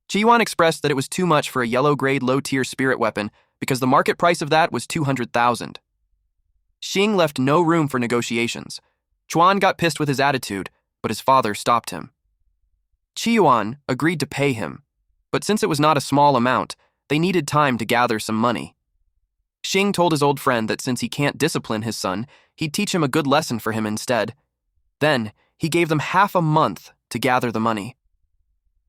Qiyuan expressed that it was too much for a yellow-grade low-tier spirit weapon because the market price of that was 200,000. Xing left no room for negotiations. Chuan got pissed with his attitude, but his father stopped him. Qiyuan agreed to pay him, but since it was not a small amount, they needed time to gather some money. Xing told his old friend that since he can't discipline his son, he'd teach him a good lesson for him instead. Then, he gave them half a month to gather the money.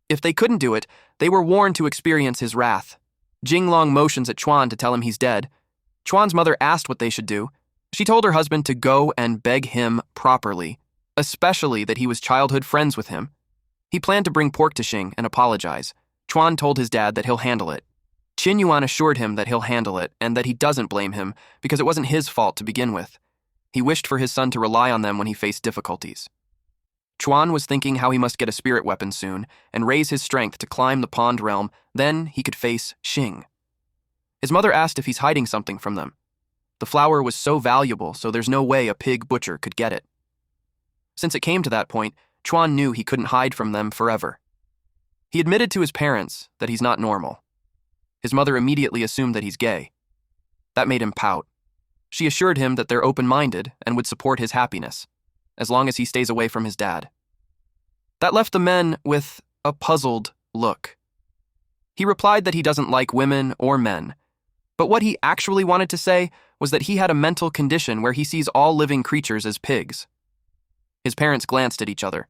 If they couldn't do it, they were warned to experience his wrath. Jinglong motions at Chuan to tell him he's dead. Chuan's mother asked what they should do. She told her husband to go and beg him properly, especially that he was childhood friends with him. He planned to bring pork to Xing and apologize. Chuan told his dad that he'll handle it. Qingyuan assured him that he'll handle it and that he doesn't blame him because it wasn't his fault to begin with. He wished for his son to rely on them when he faced difficulties. Chuan was thinking how he must get a spirit weapon soon and raise his strength to climb the pond realm, then he could face Xing. His mother asked if he's hiding something from them. The flower was so valuable, so there's no way a pig butcher could get it. Since it came to that point, Chuan knew he couldn't hide from them forever. He admitted to his parents that he's not normal. His mother immediately assumed that he's gay. That made him pout. She assured him that they're open-minded and would support his happiness, as long as he stays away from his dad. That left the men with a puzzled look. He replied that he doesn't like women or men, but what he actually wanted to say was that he had a mental condition where he sees all living creatures as pigs. His parents glanced at each other.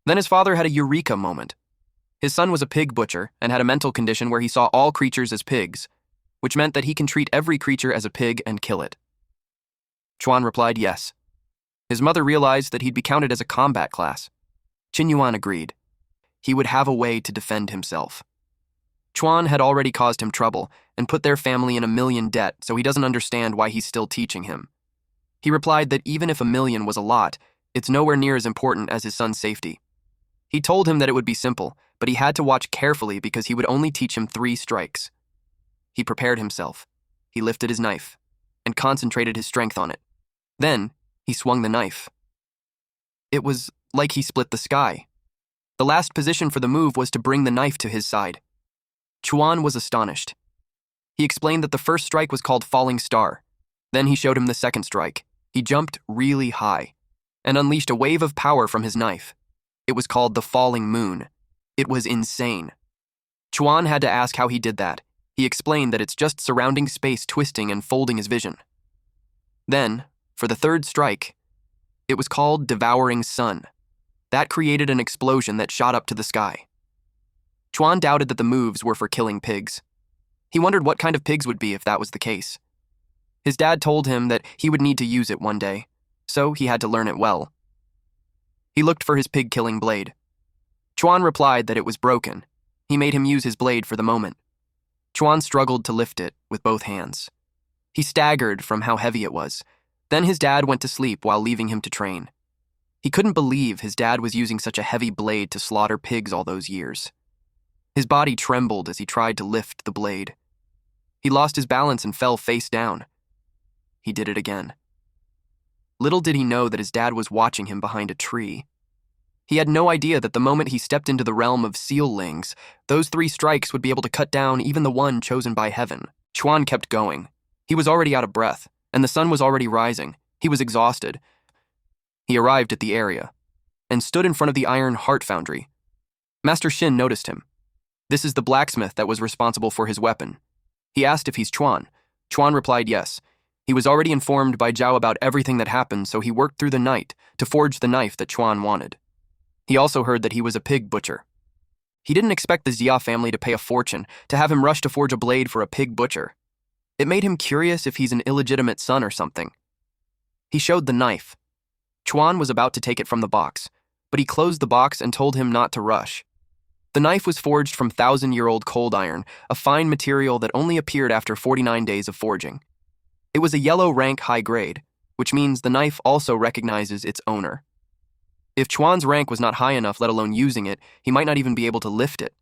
Then his father had a eureka moment. His son was a pig butcher and had a mental condition where he saw all creatures as pigs, which meant that he can treat every creature as a pig and kill it. Chuan replied yes. His mother realized that he'd be counted as a combat class. Qingyuan agreed. He would have a way to defend himself. Chuan had already caused him trouble and put their family in $1 million debt, so he doesn't understand why he's still teaching him. He replied that even if $1 million was a lot, it's nowhere near as important as his son's safety. He told him that it would be simple, but he had to watch carefully because he would only teach him 3 strikes. He prepared himself. He lifted his knife and concentrated his strength on it. Then, he swung the knife. It was like he split the sky. The last position for the move was to bring the knife to his side. Chuan was astonished. He explained that the first strike was called Falling Star. Then he showed him the second strike. He jumped really high and unleashed a wave of power from his knife. It was called the Falling Moon. It was insane. Chuan had to ask how he did that. He explained that it's just surrounding space twisting and folding his vision. Then, for the third strike, it was called Devouring Sun. That created an explosion that shot up to the sky. Chuan doubted that the moves were for killing pigs. He wondered what kind of pigs would be if that was the case. His dad told him that he would need to use it one day. so he had to learn it well. He looked for his pig-killing blade. Chuan replied that it was broken. He made him use his blade for the moment. Chuan struggled to lift it with both hands. He staggered from how heavy it was. Then his dad went to sleep while leaving him to train. He couldn't believe his dad was using such a heavy blade to slaughter pigs all those years. His body trembled as he tried to lift the blade. He lost his balance and fell face down. He did it again. Little did he know that his dad was watching him behind a tree. He had no idea that the moment he stepped into the realm of sealings, those 3 strikes would be able to cut down even the one chosen by heaven. Chuan kept going. He was already out of breath, and the sun was already rising. He was exhausted. He arrived at the area and stood in front of the iron heart foundry. Master Shin noticed him. This is the blacksmith that was responsible for his weapon. He asked if he's Chuan. Chuan replied yes. He was already informed by Zhao about everything that happened, so he worked through the night to forge the knife that Chuan wanted. He also heard that he was a pig butcher. He didn't expect the Xia family to pay a fortune to have him rush to forge a blade for a pig butcher. It made him curious if he's an illegitimate son or something. He showed the knife. Chuan was about to take it from the box, but he closed the box and told him not to rush. The knife was forged from 1,000-year-old cold iron, a fine material that only appeared after 49 days of forging. It was a yellow rank high grade, which means the knife also recognizes its owner. If Chuan's rank was not high enough, let alone using it, he might not even be able to lift it.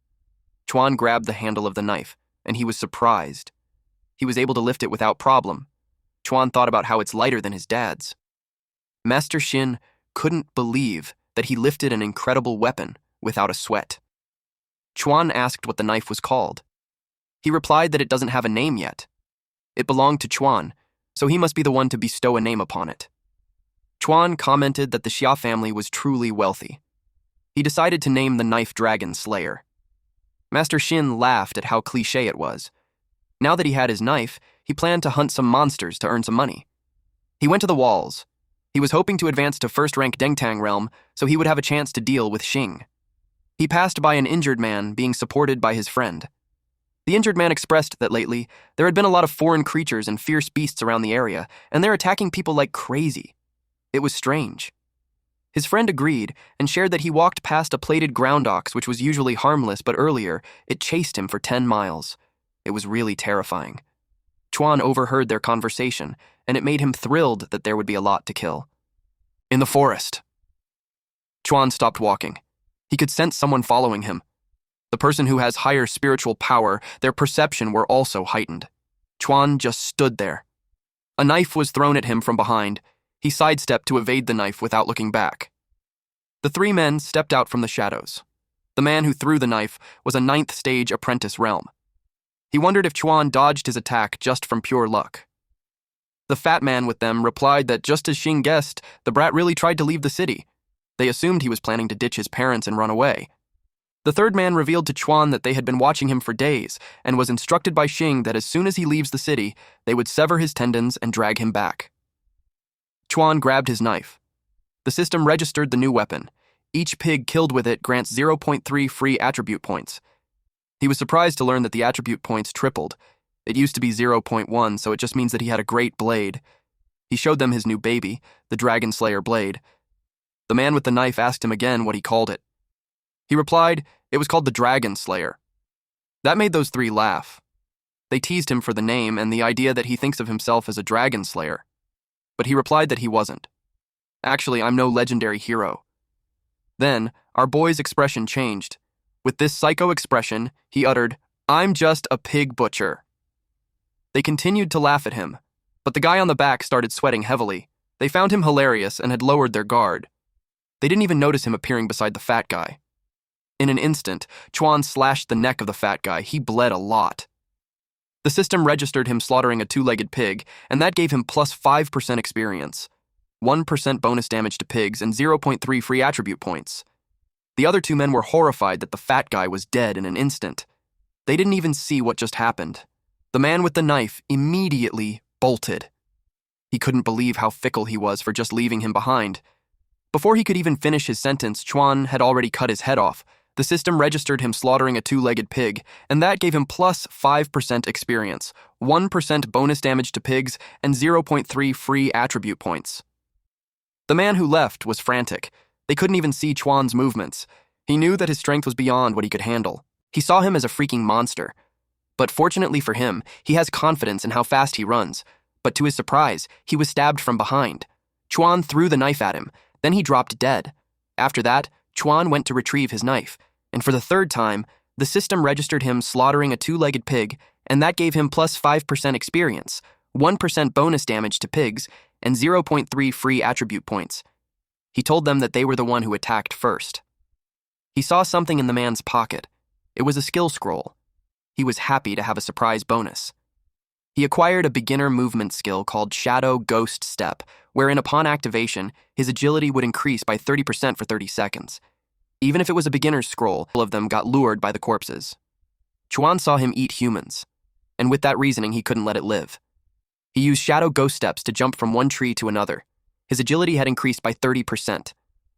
Chuan grabbed the handle of the knife, and he was surprised. He was able to lift it without problem. Chuan thought about how it's lighter than his dad's. Master Shin couldn't believe that he lifted an incredible weapon without a sweat. Chuan asked what the knife was called. He replied that it doesn't have a name yet. It belonged to Chuan, so he must be the one to bestow a name upon it. Chuan commented that the Xia family was truly wealthy. He decided to name the knife Dragon Slayer. Master Shin laughed at how cliché it was. Now that he had his knife, he planned to hunt some monsters to earn some money. He went to the walls. He was hoping to advance to first-rank Dengtang realm so he would have a chance to deal with Xing. He passed by an injured man being supported by his friend. The injured man expressed that lately, there had been a lot of foreign creatures and fierce beasts around the area, and they're attacking people like crazy. It was strange. His friend agreed and shared that he walked past a plated ground ox which was usually harmless, but earlier, it chased him for 10 miles. It was really terrifying. Chuan overheard their conversation, and it made him thrilled that there would be a lot to kill. In the forest. Chuan stopped walking. He could sense someone following him. The person who has higher spiritual power, their perception were also heightened. Chuan just stood there. A knife was thrown at him from behind. He sidestepped to evade the knife without looking back. The 3 men stepped out from the shadows. The man who threw the knife was a 9th stage apprentice realm. He wondered if Chuan dodged his attack just from pure luck. The fat man with them replied that just as Xing guessed, the brat really tried to leave the city. They assumed he was planning to ditch his parents and run away. The 3rd man revealed to Chuan that they had been watching him for days and was instructed by Xing that as soon as he leaves the city, they would sever his tendons and drag him back. Chuan grabbed his knife. The system registered the new weapon. Each pig killed with it grants 0.3 free attribute points. He was surprised to learn that the attribute points tripled. It used to be 0.1, so it just means that he had a great blade. He showed them his new baby, the Dragon Slayer blade. The man with the knife asked him again what he called it. He replied it was called the Dragon Slayer. That made those 3 laugh. They teased him for the name and the idea that he thinks of himself as a dragon slayer. But he replied that he wasn't. Actually, I'm no legendary hero. Then, our boy's expression changed. With this psycho expression, he uttered, "I'm just a pig butcher." They continued to laugh at him, but the guy on the back started sweating heavily. They found him hilarious and had lowered their guard. They didn't even notice him appearing beside the fat guy. In an instant, Chuan slashed the neck of the fat guy. He bled a lot. The system registered him slaughtering a 2-legged pig, and that gave him plus 5% experience, 1% bonus damage to pigs, and 0.3 free attribute points. The other 2 men were horrified that the fat guy was dead in an instant. They didn't even see what just happened. The man with the knife immediately bolted. He couldn't believe how fickle he was for just leaving him behind. Before he could even finish his sentence, Chuan had already cut his head off. The system registered him slaughtering a 2-legged pig, and that gave him plus 5% experience, 1% bonus damage to pigs, and 0.3 free attribute points. The man who left was frantic. They couldn't even see Chuan's movements. He knew that his strength was beyond what he could handle. He saw him as a freaking monster. But fortunately for him, he has confidence in how fast he runs. But to his surprise, he was stabbed from behind. Chuan threw the knife at him, then he dropped dead. After that, Chuan went to retrieve his knife, and for the third time, the system registered him slaughtering a two-legged pig, and that gave him plus 5% experience, 1% bonus damage to pigs, and 0.3 free attribute points. He told them that they were the one who attacked first. He saw something in the man's pocket. It was a skill scroll. He was happy to have a surprise bonus. He acquired a beginner movement skill called Shadow Ghost Step, wherein upon activation, his agility would increase by 30% for 30 seconds. Even if it was a beginner's scroll, all of them got lured by the corpses. Chuan saw him eat humans, and with that reasoning, he couldn't let it live. He used Shadow Ghost Steps to jump from one tree to another. His agility had increased by 30%.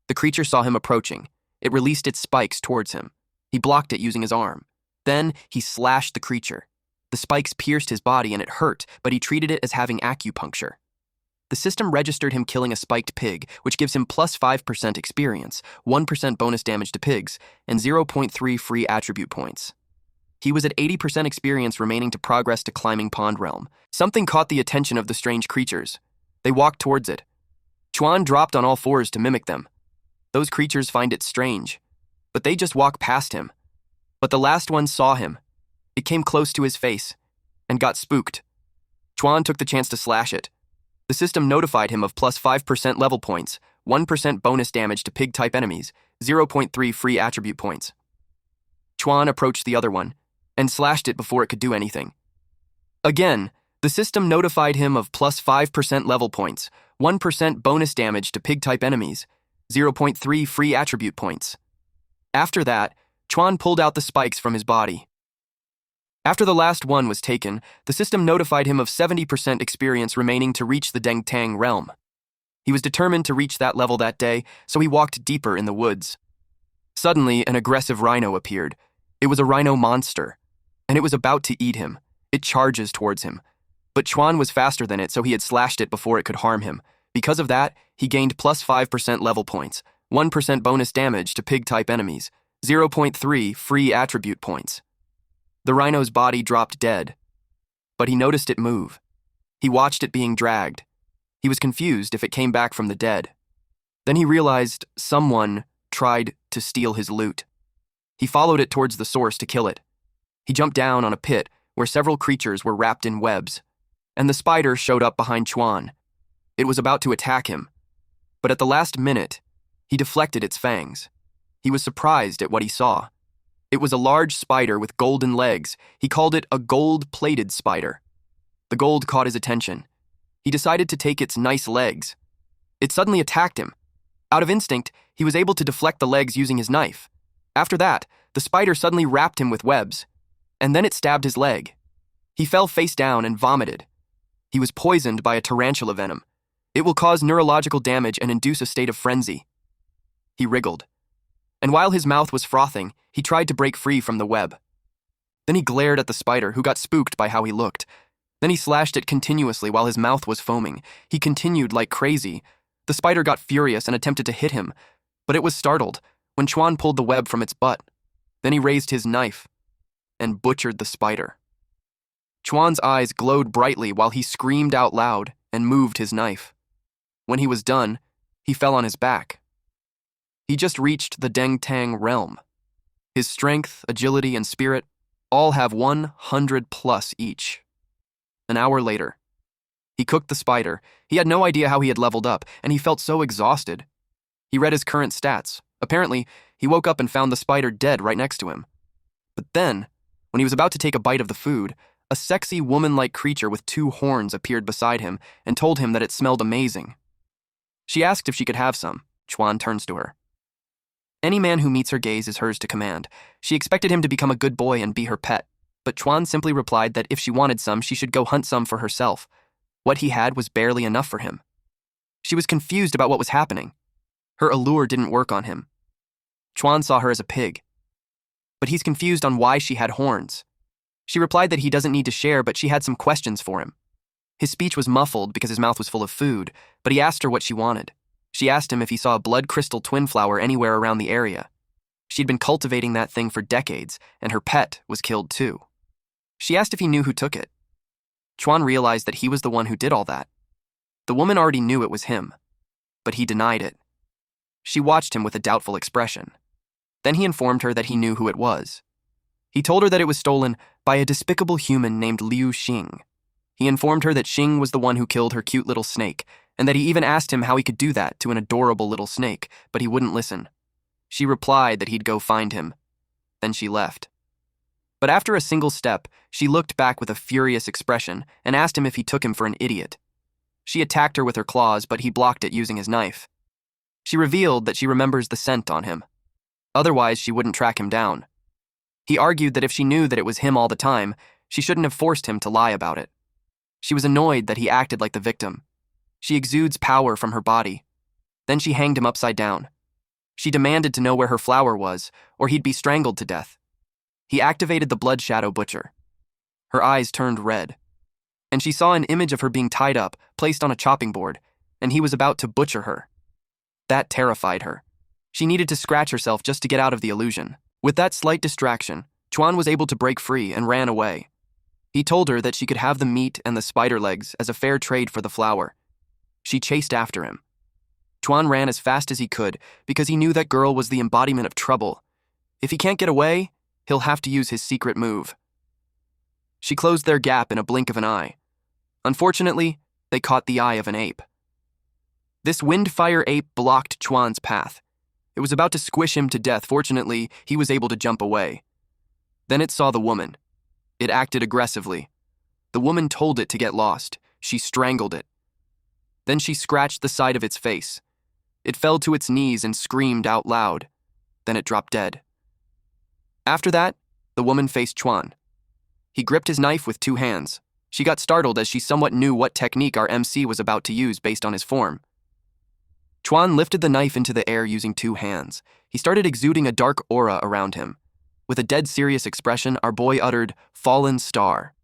The creature saw him approaching. It released its spikes towards him. He blocked it using his arm. Then, he slashed the creature. The spikes pierced his body and it hurt, but he treated it as having acupuncture. The system registered him killing a spiked pig, which gives him plus 5% experience, 1% bonus damage to pigs, and 0.3 free attribute points. He was at 80% experience remaining to progress to Climbing Pond Realm. Something caught the attention of the strange creatures. They walked towards it. Chuan dropped on all fours to mimic them. Those creatures find it strange, but they just walk past him. But the last one saw him. It came close to his face and got spooked. Chuan took the chance to slash it. The system notified him of plus 5% level points, 1% bonus damage to pig-type enemies, 0.3 free attribute points. Chuan approached the other one and slashed it before it could do anything. Again, the system notified him of plus 5% level points, 1% bonus damage to pig-type enemies, 0.3 free attribute points. After that, Chuan pulled out the spikes from his body. After the last one was taken, the system notified him of 70% experience remaining to reach the Dengtang realm. He was determined to reach that level that day, so he walked deeper in the woods. Suddenly, an aggressive rhino appeared. It was a rhino monster, and it was about to eat him. It charges towards him. But Chuan was faster than it, so he had slashed it before it could harm him. Because of that, he gained plus 5% level points, 1% bonus damage to pig-type enemies, 0.3 free attribute points. The rhino's body dropped dead, but he noticed it move. He watched it being dragged. He was confused if it came back from the dead. Then he realized someone tried to steal his loot. He followed it towards the source to kill it. He jumped down on a pit where several creatures were wrapped in webs, and the spider showed up behind Chuan. It was about to attack him, but at the last minute, he deflected its fangs. He was surprised at what he saw. It was a large spider with golden legs. He called it a gold-plated spider. The gold caught his attention. He decided to take its nice legs. It suddenly attacked him. Out of instinct, he was able to deflect the legs using his knife. After that, the spider suddenly wrapped him with webs, and then it stabbed his leg. He fell face down and vomited. He was poisoned by a tarantula venom. It will cause neurological damage and induce a state of frenzy. He wriggled. And while his mouth was frothing, he tried to break free from the web. Then he glared at the spider, who got spooked by how he looked. Then he slashed it continuously while his mouth was foaming. He continued like crazy. The spider got furious and attempted to hit him, but it was startled when Chuan pulled the web from its butt. Then he raised his knife and butchered the spider. Chuan's eyes glowed brightly while he screamed out loud and moved his knife. When he was done, he fell on his back. He just reached the Dengtang realm. His strength, agility, and spirit all have 100 plus each. An hour later, he cooked the spider. He had no idea how he had leveled up, and he felt so exhausted. He read his current stats. Apparently, he woke up and found the spider dead right next to him. But then, when he was about to take a bite of the food, a sexy woman-like creature with 2 horns appeared beside him and told him that it smelled amazing. She asked if she could have some. Chuan turns to her. Any man who meets her gaze is hers to command. She expected him to become a good boy and be her pet, but Chuan simply replied that if she wanted some, she should go hunt some for herself. What he had was barely enough for him. She was confused about what was happening. Her allure didn't work on him. Chuan saw her as a pig, but he's confused on why she had horns. She replied that he doesn't need to share, but she had some questions for him. His speech was muffled because his mouth was full of food, but he asked her what she wanted. She asked him if he saw a blood crystal twin flower anywhere around the area. She'd been cultivating that thing for decades, and her pet was killed too. She asked if he knew who took it. Chuan realized that he was the one who did all that. The woman already knew it was him, but he denied it. She watched him with a doubtful expression. Then he informed her that he knew who it was. He told her that it was stolen by a despicable human named Liu Xing. He informed her that Xing was the one who killed her cute little snake, and that he even asked him how he could do that to an adorable little snake, but he wouldn't listen. She replied that he'd go find him. Then she left. But after a single step, she looked back with a furious expression and asked him if he took him for an idiot. She attacked her with her claws, but he blocked it using his knife. She revealed that she remembers the scent on him. Otherwise, she wouldn't track him down. He argued that if she knew that it was him all the time, she shouldn't have forced him to lie about it. She was annoyed that he acted like the victim. She exudes power from her body. Then she hanged him upside down. She demanded to know where her flower was, or he'd be strangled to death. He activated the blood shadow butcher. Her eyes turned red, and she saw an image of her being tied up, placed on a chopping board, and he was about to butcher her. That terrified her. She needed to scratch herself just to get out of the illusion. With that slight distraction, Chuan was able to break free and ran away. He told her that she could have the meat and the spider legs as a fair trade for the flower. She chased after him. Chuan ran as fast as he could because he knew that girl was the embodiment of trouble. If he can't get away, he'll have to use his secret move. She closed their gap in a blink of an eye. Unfortunately, they caught the eye of an ape. This windfire ape blocked Chuan's path. It was about to squish him to death. Fortunately, he was able to jump away. Then it saw the woman. It acted aggressively. The woman told it to get lost. She strangled it. Then she scratched the side of its face. It fell to its knees and screamed out loud. Then it dropped dead. After that, the woman faced Chuan. He gripped his knife with two hands. She got startled as she somewhat knew what technique our MC was about to use based on his form. Chuan lifted the knife into the air using two hands. He started exuding a dark aura around him. With a dead serious expression, our boy uttered, "Fallen Star."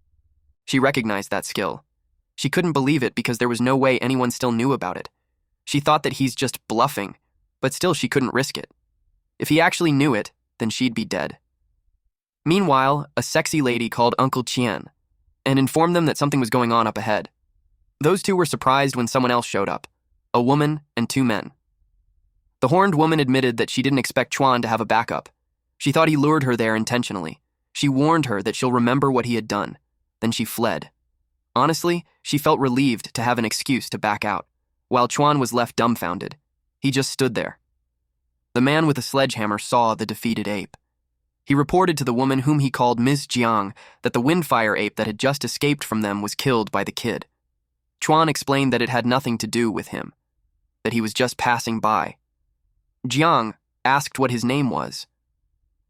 She recognized that skill. She couldn't believe it because there was no way anyone still knew about it. She thought that he's just bluffing, but still she couldn't risk it. If he actually knew it, then she'd be dead. Meanwhile, a sexy lady called Uncle Qian and informed them that something was going on up ahead. Those two were surprised when someone else showed up, a woman and two men. The horned woman admitted that she didn't expect Chuan to have a backup. She thought he lured her there intentionally. She warned her that she'll remember what he had done. Then she fled. Honestly, she felt relieved to have an excuse to back out, while Chuan was left dumbfounded. He just stood there. The man with the sledgehammer saw the defeated ape. He reported to the woman whom he called Ms. Jiang that the windfire ape that had just escaped from them was killed by the kid. Chuan explained that it had nothing to do with him, that he was just passing by. Jiang asked what his name was.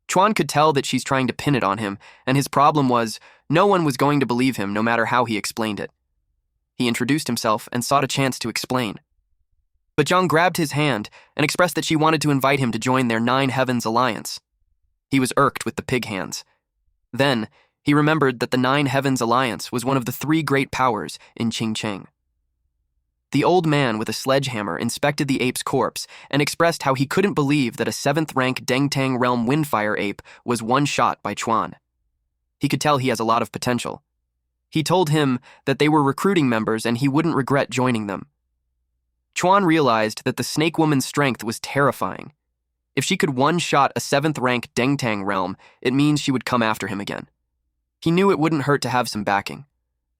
Chuan could tell that she's trying to pin it on him, and his problem was no one was going to believe him no matter how he explained it. He introduced himself and sought a chance to explain. But Jiang grabbed his hand and expressed that she wanted to invite him to join their Nine Heavens Alliance. He was irked with the pig hands. Then, he remembered that the Nine Heavens Alliance was one of the three great powers in Qingcheng. The old man with a sledgehammer inspected the ape's corpse and expressed how he couldn't believe that a 7th-rank Dengtang realm windfire ape was one shot by Chuan. He could tell he has a lot of potential. He told him that they were recruiting members and he wouldn't regret joining them. Chuan realized that the snake woman's strength was terrifying. If she could one-shot a 7th-rank Dengtang realm, it means she would come after him again. He knew it wouldn't hurt to have some backing.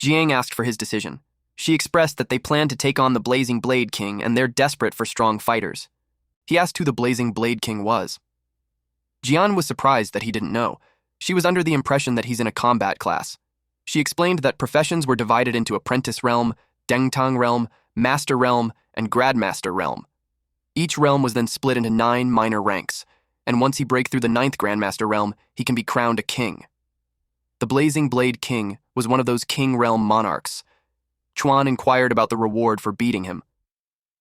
Jiang asked for his decision. She expressed that they planned to take on the Blazing Blade King and they're desperate for strong fighters. He asked who the Blazing Blade King was. Jian was surprised that he didn't know. She was under the impression that he's in a combat class. She explained that professions were divided into Apprentice Realm, Dengtang Realm, Master Realm, and Grandmaster Realm. Each realm was then split into 9 minor ranks, and once he breaks through the 9th Grandmaster Realm, he can be crowned a king. The Blazing Blade King was one of those King Realm monarchs. Chuan inquired about the reward for beating him.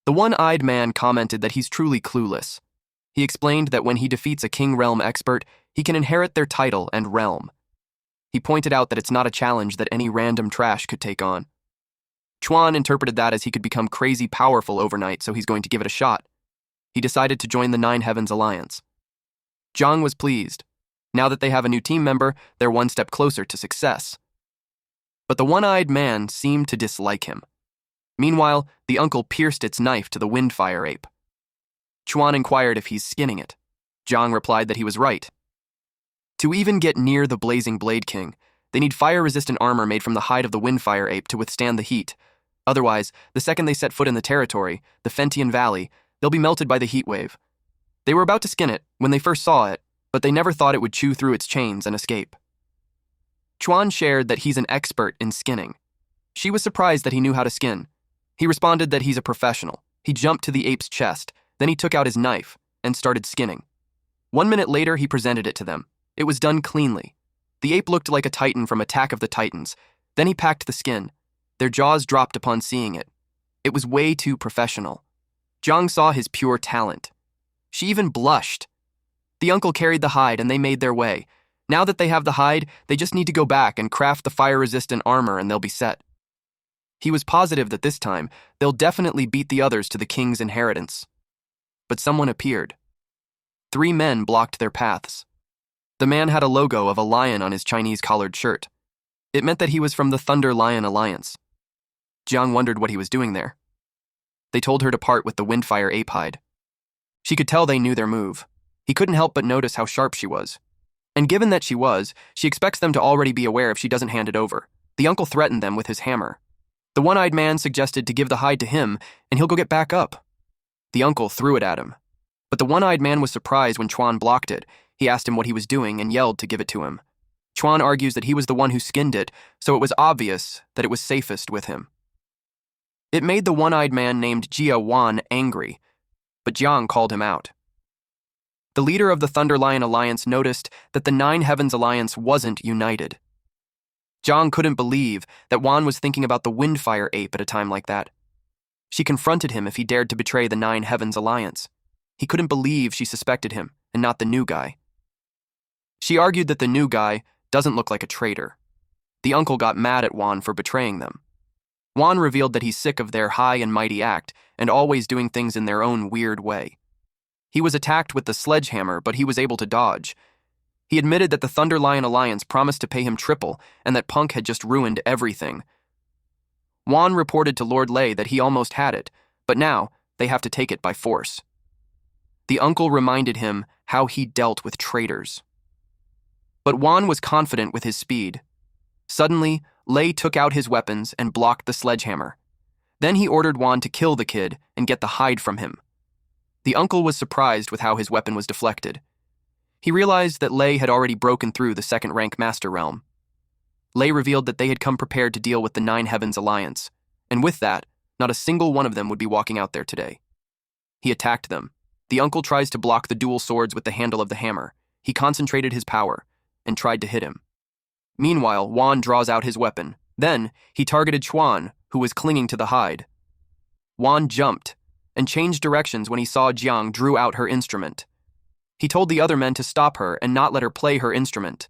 The one-eyed man commented that he's truly clueless. He explained that when he defeats a King Realm expert, he can inherit their title and realm. He pointed out that it's not a challenge that any random trash could take on. Chuan interpreted that as he could become crazy powerful overnight, so he's going to give it a shot. He decided to join the Nine Heavens Alliance. Jiang was pleased. Now that they have a new team member, they're one step closer to success. But the one-eyed man seemed to dislike him. Meanwhile, the uncle pierced its knife to the windfire ape. Chuan inquired if he's skinning it. Jiang replied that he was right. To even get near the blazing Blade King, they need fire-resistant armor made from the hide of the windfire ape to withstand the heat. Otherwise, the second they set foot in the territory, the Fentian Valley, they'll be melted by the heat wave. They were about to skin it when they first saw it, but they never thought it would chew through its chains and escape. Chuan shared that he's an expert in skinning. She was surprised that he knew how to skin. He responded that he's a professional. He jumped to the ape's chest, then he took out his knife and started skinning. 1 minute later, he presented it to them. It was done cleanly. The ape looked like a titan from Attack of the Titans. Then he packed the skin. Their jaws dropped upon seeing it. It was way too professional. Jiang saw his pure talent. She even blushed. The uncle carried the hide and they made their way. Now that they have the hide, they just need to go back and craft the fire-resistant armor and they'll be set. He was positive that this time, they'll definitely beat the others to the king's inheritance. But someone appeared. 3 men blocked their paths. The man had a logo of a lion on his Chinese collared shirt. It meant that he was from the Thunder Lion Alliance. Jiang wondered what he was doing there. They told her to part with the windfire ape hide. She could tell they knew their move. He couldn't help but notice how sharp she was. And given that she was, she expects them to already be aware if she doesn't hand it over. The uncle threatened them with his hammer. The one-eyed man suggested to give the hide to him, and he'll go get back up. The uncle threw it at him. But the one-eyed man was surprised when Chuan blocked it. He asked him what he was doing and yelled to give it to him. Chuan argues that he was the one who skinned it, so it was obvious that it was safest with him. It made the one-eyed man named Jia Wan angry, but Jiang called him out. The leader of the Thunder Lion Alliance noticed that the Nine Heavens Alliance wasn't united. Jiang couldn't believe that Wan was thinking about the windfire ape at a time like that. She confronted him if he dared to betray the Nine Heavens Alliance. He couldn't believe she suspected him, and not the new guy. She argued that the new guy doesn't look like a traitor. The uncle got mad at Wan for betraying them. Wan revealed that he's sick of their high and mighty act and always doing things in their own weird way. He was attacked with the sledgehammer, but he was able to dodge. He admitted that the Thunder Lion Alliance promised to pay him triple and that Punk had just ruined everything. Wan reported to Lord Lei that he almost had it, but now they have to take it by force. The uncle reminded him how he dealt with traitors. But Wan was confident with his speed. Suddenly, Lei took out his weapons and blocked the sledgehammer. Then he ordered Wan to kill the kid and get the hide from him. The uncle was surprised with how his weapon was deflected. He realized that Lei had already broken through the second-rank master realm. Lei revealed that they had come prepared to deal with the Nine Heavens Alliance, and with that, not a single one of them would be walking out there today. He attacked them. The uncle tries to block the dual swords with the handle of the hammer. He concentrated his power and tried to hit him. Meanwhile, Wan draws out his weapon. Then, he targeted Chuan, who was clinging to the hide. Wan jumped and changed directions when he saw Jiang drew out her instrument. He told the other men to stop her and not let her play her instrument.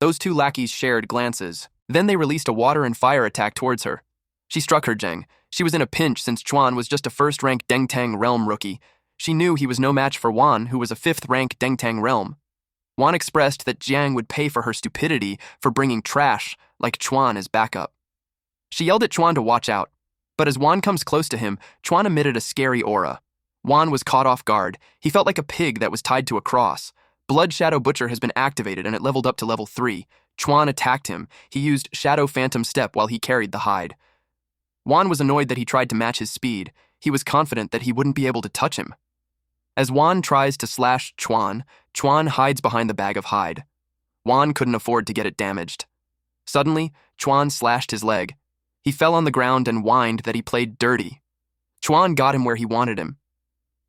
Those 2 lackeys shared glances. Then they released a water and fire attack towards her. She struck her Jiang. She was in a pinch since Chuan was just a first-rank Dengtang realm rookie. She knew he was no match for Wan, who was a 5th-rank Dengtang realm. Wan expressed that Jiang would pay for her stupidity for bringing trash like Chuan as backup. She yelled at Chuan to watch out, but as Wan comes close to him, Chuan emitted a scary aura. Wan was caught off guard. He felt like a pig that was tied to a cross. Blood Shadow Butcher has been activated and it leveled up to level 3. Chuan attacked him. He used Shadow Phantom Step while he carried the hide. Wan was annoyed that he tried to match his speed. He was confident that he wouldn't be able to touch him. As Wan tries to slash Chuan, Chuan hides behind the bag of hide. Wan couldn't afford to get it damaged. Suddenly, Chuan slashed his leg. He fell on the ground and whined that he played dirty. Chuan got him where he wanted him.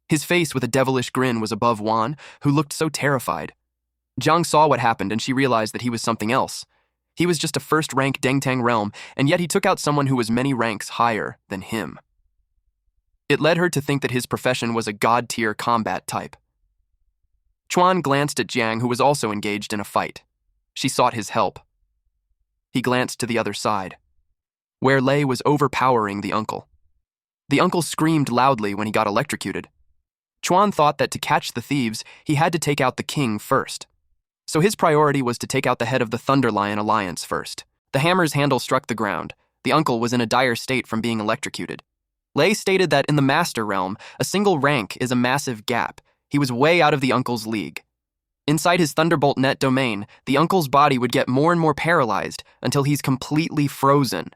His face with a devilish grin was above Wan, who looked so terrified. Jiang saw what happened and she realized that he was something else. He was just a first-rank Dengtang realm, and yet he took out someone who was many ranks higher than him. It led her to think that his profession was a god-tier combat type. Chuan glanced at Jiang, who was also engaged in a fight. She sought his help. He glanced to the other side. where Lei was overpowering the uncle. The uncle screamed loudly when he got electrocuted. Chuan thought that to catch the thieves, he had to take out the king first. So his priority was to take out the head of the Thunder Lion Alliance first. The hammer's handle struck the ground. The uncle was in a dire state from being electrocuted. Lei stated that in the Master Realm, a single rank is a massive gap. He was way out of the uncle's league. Inside his Thunderbolt net domain, the uncle's body would get more and more paralyzed until he's completely frozen.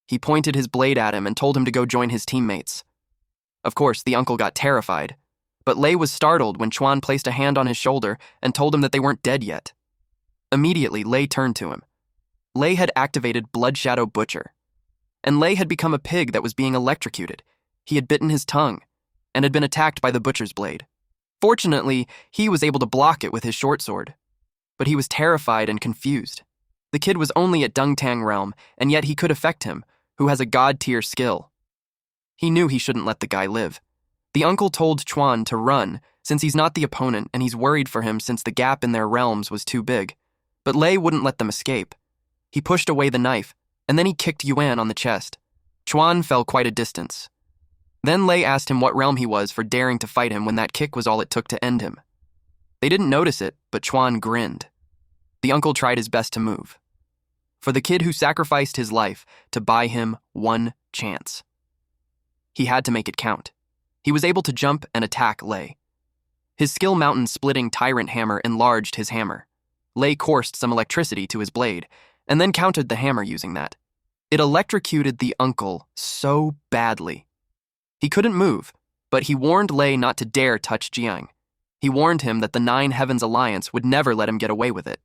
He pointed his blade at him and told him to go join his teammates. Of course, the uncle got terrified, but Lei was startled when Chuan placed a hand on his shoulder and told him that they weren't dead yet. Immediately, Lei turned to him. Lei had activated Blood Shadow Butcher, and Lei had become a pig that was being electrocuted. He had bitten his tongue and had been attacked by the butcher's blade. Fortunately, he was able to block it with his short sword, but he was terrified and confused. The kid was only at Dungtang Realm, and yet he could affect him, who has a god-tier skill. He knew he shouldn't let the guy live. The uncle told Chuan to run, since he's not the opponent and he's worried for him since the gap in their realms was too big. But Lei wouldn't let them escape. He pushed away the knife, and then he kicked Yuan on the chest. Chuan fell quite a distance. Then Lei asked him what realm he was for daring to fight him when that kick was all it took to end him. They didn't notice it, but Chuan grinned. The uncle tried his best to move. For the kid who sacrificed his life to buy him one chance. He had to make it count. He was able to jump and attack Lei. His skill mountain-splitting tyrant hammer enlarged his hammer. Lei coursed some electricity to his blade, and then countered the hammer using that. It electrocuted the uncle so badly. He couldn't move, but he warned Lei not to dare touch Jiang. He warned him that the Nine Heavens Alliance would never let him get away with it.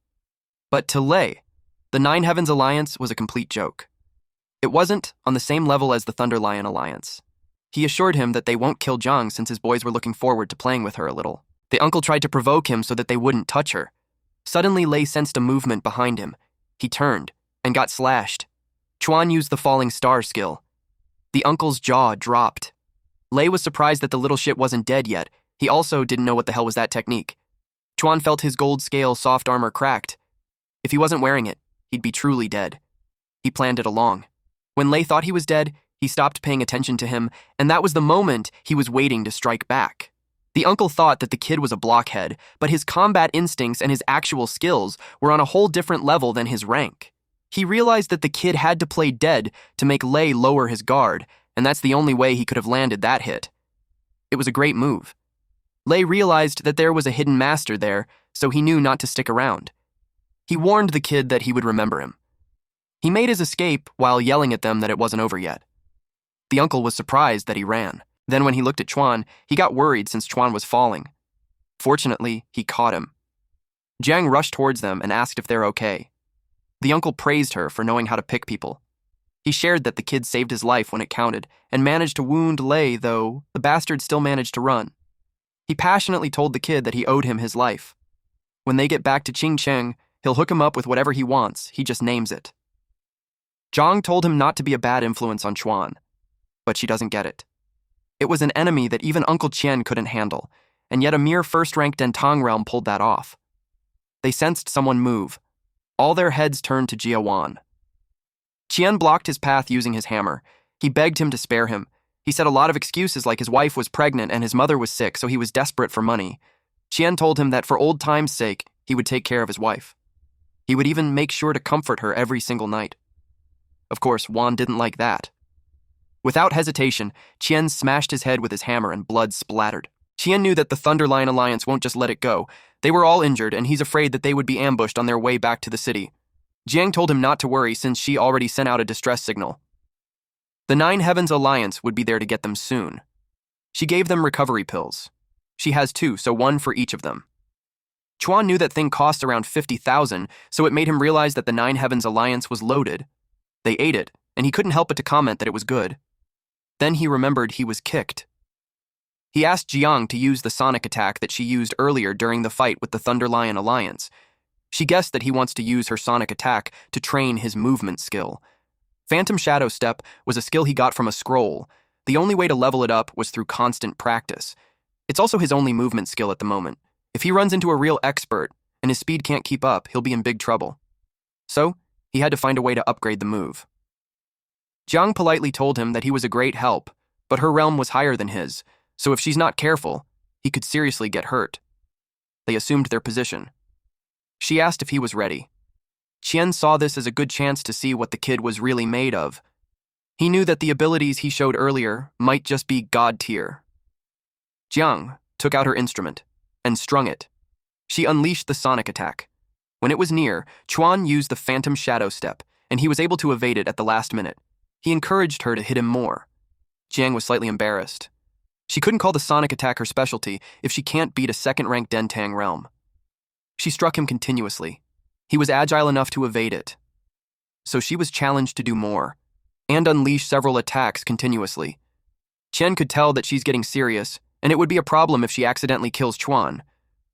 But to Lei, the Nine Heavens Alliance was a complete joke. It wasn't on the same level as the Thunder Lion Alliance. He assured him that they won't kill Jiang since his boys were looking forward to playing with her a little. The uncle tried to provoke him so that they wouldn't touch her. Suddenly, Lei sensed a movement behind him. He turned and got slashed. Chuan used the falling star skill. The uncle's jaw dropped. Lei was surprised that the little shit wasn't dead yet. He also didn't know what the hell was that technique. Chuan felt his gold scale soft armor cracked. If he wasn't wearing it, he'd be truly dead. He planned it along. When Lei thought he was dead, he stopped paying attention to him, and that was the moment he was waiting to strike back. The uncle thought that the kid was a blockhead, but his combat instincts and his actual skills were on a whole different level than his rank. He realized that the kid had to play dead to make Lei lower his guard, and that's the only way he could have landed that hit. It was a great move. Lei realized that there was a hidden master there, so he knew not to stick around. He warned the kid that he would remember him. He made his escape while yelling at them that it wasn't over yet. The uncle was surprised that he ran. Then when he looked at Chuan, he got worried since Chuan was falling. Fortunately, he caught him. Jiang rushed towards them and asked if they're okay. The uncle praised her for knowing how to pick people. He shared that the kid saved his life when it counted and managed to wound Lei, though the bastard still managed to run. He passionately told the kid that he owed him his life. When they get back to Qingcheng, he'll hook him up with whatever he wants, he just names it. Zhang told him not to be a bad influence on Chuan, but she doesn't get it. It was an enemy that even Uncle Qian couldn't handle, and yet a mere first-ranked Dentang realm pulled that off. They sensed someone move. All their heads turned to Jia Wan. Qian blocked his path using his hammer. He begged him to spare him. He said a lot of excuses like his wife was pregnant and his mother was sick, so he was desperate for money. Qian told him that for old time's sake, he would take care of his wife. He would even make sure to comfort her every single night. Of course, Wan didn't like that. Without hesitation, Qian smashed his head with his hammer and blood splattered. Qian knew that the Thunder Lion Alliance won't just let it go. They were all injured, and he's afraid that they would be ambushed on their way back to the city. Jiang told him not to worry since she already sent out a distress signal. The Nine Heavens Alliance would be there to get them soon. She gave them recovery pills. She has 2, so 1 for each of them. Chuan knew that thing cost around 50,000, so it made him realize that the Nine Heavens Alliance was loaded. They ate it, and he couldn't help but to comment that it was good. Then he remembered he was kicked. He asked Jiang to use the sonic attack that she used earlier during the fight with the Thunder Lion Alliance. She guessed that he wants to use her sonic attack to train his movement skill. Phantom Shadow Step was a skill he got from a scroll. The only way to level it up was through constant practice. It's also his only movement skill at the moment. If he runs into a real expert and his speed can't keep up, he'll be in big trouble. So, he had to find a way to upgrade the move. Jiang politely told him that he was a great help, but her realm was higher than his, so if she's not careful, he could seriously get hurt. They assumed their position. She asked if he was ready. Qian saw this as a good chance to see what the kid was really made of. He knew that the abilities he showed earlier might just be god tier. Jiang took out her instrument and strung it. She unleashed the sonic attack. When it was near, Chuan used the phantom shadow step, and he was able to evade it at the last minute. He encouraged her to hit him more. Jiang was slightly embarrassed. She couldn't call the sonic attack her specialty if she can't beat a second-ranked Dentang realm. She struck him continuously. He was agile enough to evade it. So she was challenged to do more, and unleash several attacks continuously. Chen could tell that she's getting serious, and it would be a problem if she accidentally kills Chuan,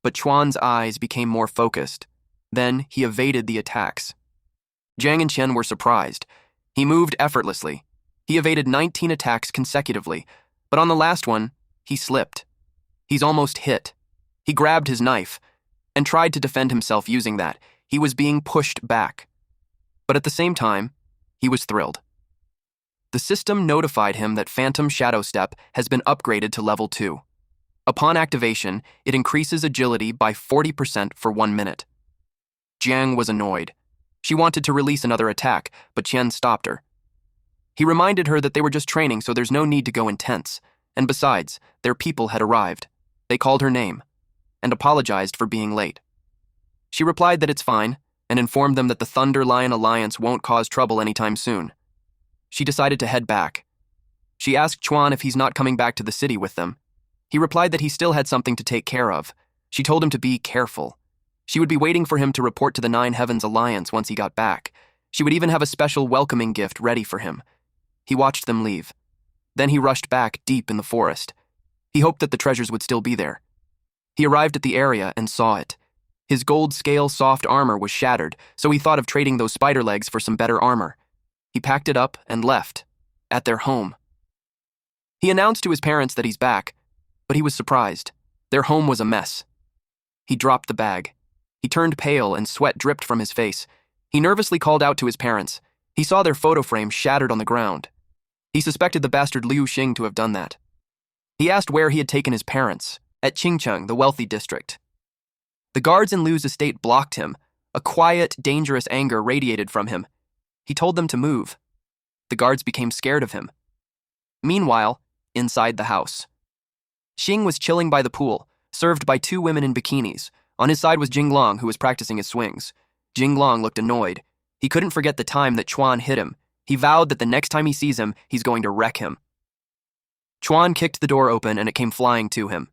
but Chuan's eyes became more focused. Then he evaded the attacks. Jiang and Chen were surprised. He moved effortlessly. He evaded 19 attacks consecutively, but on the last one, he slipped. He's almost hit. He grabbed his knife and tried to defend himself using that. He was being pushed back. But at the same time, he was thrilled. The system notified him that Phantom Shadow Step has been upgraded to level 2. Upon activation, it increases agility by 40% for 1 minute. Jiang was annoyed. She wanted to release another attack, but Qian stopped her. He reminded her that they were just training, so there's no need to go intense. And besides, their people had arrived. They called her name and apologized for being late. She replied that it's fine and informed them that the Thunder Lion Alliance won't cause trouble anytime soon. She decided to head back. She asked Chuan if he's not coming back to the city with them. He replied that he still had something to take care of. She told him to be careful. She would be waiting for him to report to the Nine Heavens Alliance once he got back. She would even have a special welcoming gift ready for him. He watched them leave. Then he rushed back deep in the forest. He hoped that the treasures would still be there. He arrived at the area and saw it. His gold scale soft armor was shattered, so he thought of trading those spider legs for some better armor. He packed it up and left, at their home. He announced to his parents that he's back, but he was surprised. Their home was a mess. He dropped the bag. He turned pale and sweat dripped from his face. He nervously called out to his parents. He saw their photo frame shattered on the ground. He suspected the bastard Liu Xing to have done that. He asked where he had taken his parents, at Qingcheng, the wealthy district. The guards in Liu's estate blocked him. A quiet, dangerous anger radiated from him. He told them to move. The guards became scared of him. Meanwhile, inside the house, Xing was chilling by the pool, served by 2 women in bikinis. On his side was Jinglong, who was practicing his swings. Jinglong looked annoyed. He couldn't forget the time that Chuan hit him. He vowed that the next time he sees him, he's going to wreck him. Chuan kicked the door open and it came flying to him.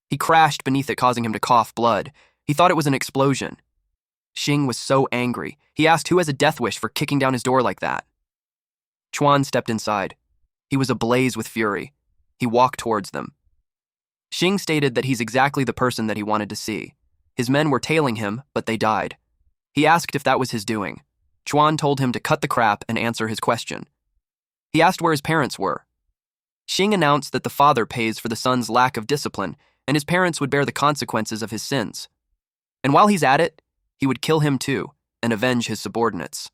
He crashed beneath it, causing him to cough blood. He thought it was an explosion. Xing was so angry. He asked who has a death wish for kicking down his door like that. Chuan stepped inside. He was ablaze with fury. He walked towards them. Xing stated that he's exactly the person that he wanted to see. His men were tailing him, but they died. He asked if that was his doing. Chuan told him to cut the crap and answer his question. He asked where his parents were. Xing announced that the father pays for the son's lack of discipline, and his parents would bear the consequences of his sins. And while he's at it, he would kill him too, and avenge his subordinates.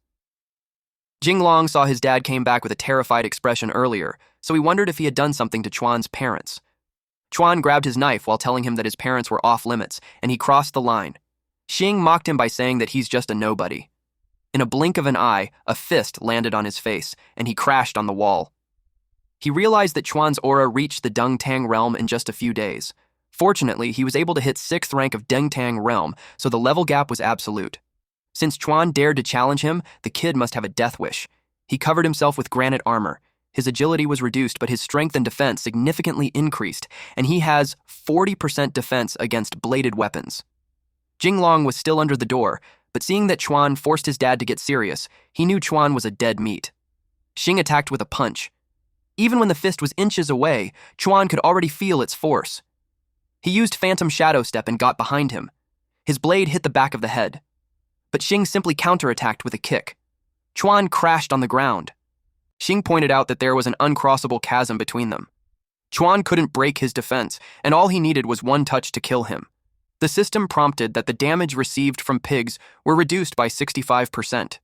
Jinglong saw his dad came back with a terrified expression earlier, so he wondered if he had done something to Chuan's parents. Chuan grabbed his knife while telling him that his parents were off limits, and he crossed the line. Xing mocked him by saying that he's just a nobody. In a blink of an eye, a fist landed on his face, and he crashed on the wall. He realized that Chuan's aura reached the Dengtang realm in just a few days. Fortunately, he was able to hit 6th rank of Dengtang realm, so the level gap was absolute. Since Chuan dared to challenge him, the kid must have a death wish. He covered himself with granite armor. His agility was reduced, but his strength and defense significantly increased, and he has 40% defense against bladed weapons. Jinglong was still under the door, but seeing that Chuan forced his dad to get serious, he knew Chuan was a dead meat. Xing attacked with a punch. Even when the fist was inches away, Chuan could already feel its force. He used Phantom Shadow Step and got behind him. His blade hit the back of the head. But Xing simply counterattacked with a kick. Chuan crashed on the ground. Xing pointed out that there was an uncrossable chasm between them. Chuan couldn't break his defense, and all he needed was one touch to kill him. The system prompted that the damage received from pigs were reduced by 65%.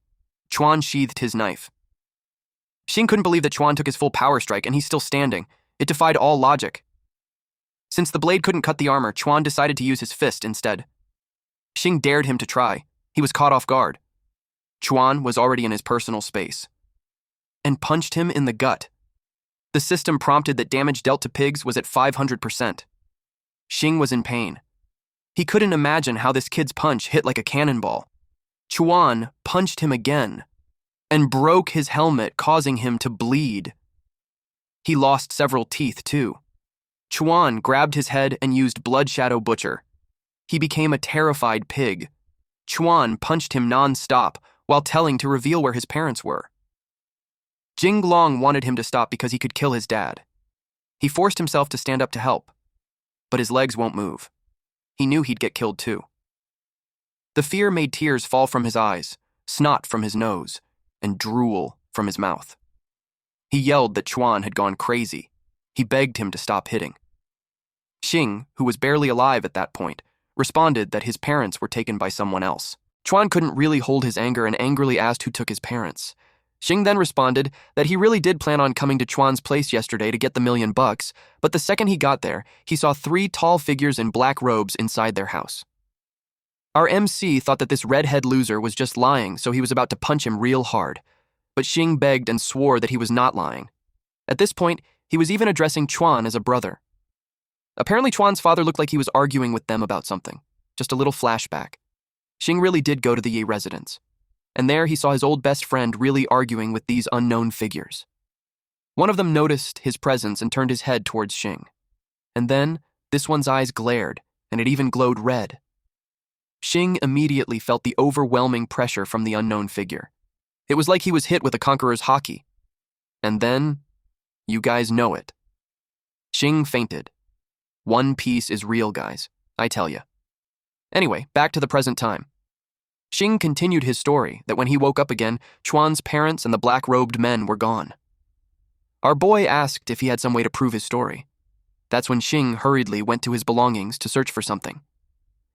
Chuan sheathed his knife. Xing couldn't believe that Chuan took his full power strike and he's still standing. It defied all logic. Since the blade couldn't cut the armor, Chuan decided to use his fist instead. Xing dared him to try. He was caught off guard. Chuan was already in his personal space and punched him in the gut. The system prompted that damage dealt to pigs was at 500%. Xing was in pain. He couldn't imagine how this kid's punch hit like a cannonball. Chuan punched him again and broke his helmet, causing him to bleed. He lost several teeth, too. Chuan grabbed his head and used Blood Shadow Butcher. He became a terrified pig. Chuan punched him non-stop while telling to reveal where his parents were. Jinglong wanted him to stop because he could kill his dad. He forced himself to stand up to help, but his legs won't move. He knew he'd get killed too. The fear made tears fall from his eyes, snot from his nose, and drool from his mouth. He yelled that Chuan had gone crazy. He begged him to stop hitting. Xing, who was barely alive at that point, responded that his parents were taken by someone else. Chuan couldn't really hold his anger and angrily asked who took his parents. Xing then responded that he really did plan on coming to Chuan's place yesterday to get the $1,000,000, but the second he got there, he saw 3 tall figures in black robes inside their house. Our MC thought that this redhead loser was just lying, so he was about to punch him real hard. But Xing begged and swore that he was not lying. At this point, he was even addressing Chuan as a brother. Apparently, Chuan's father looked like he was arguing with them about something. Just a little flashback. Xing really did go to the Yi residence. And there he saw his old best friend really arguing with these unknown figures. One of them noticed his presence and turned his head towards Xing. And then, this one's eyes glared, and it even glowed red. Xing immediately felt the overwhelming pressure from the unknown figure. It was like he was hit with a conqueror's hockey. And then, you guys know it. Xing fainted. One Piece is real, guys, I tell ya. Anyway, back to the present time. Xing continued his story that when he woke up again, Chuan's parents and the black-robed men were gone. Our boy asked if he had some way to prove his story. That's when Xing hurriedly went to his belongings to search for something.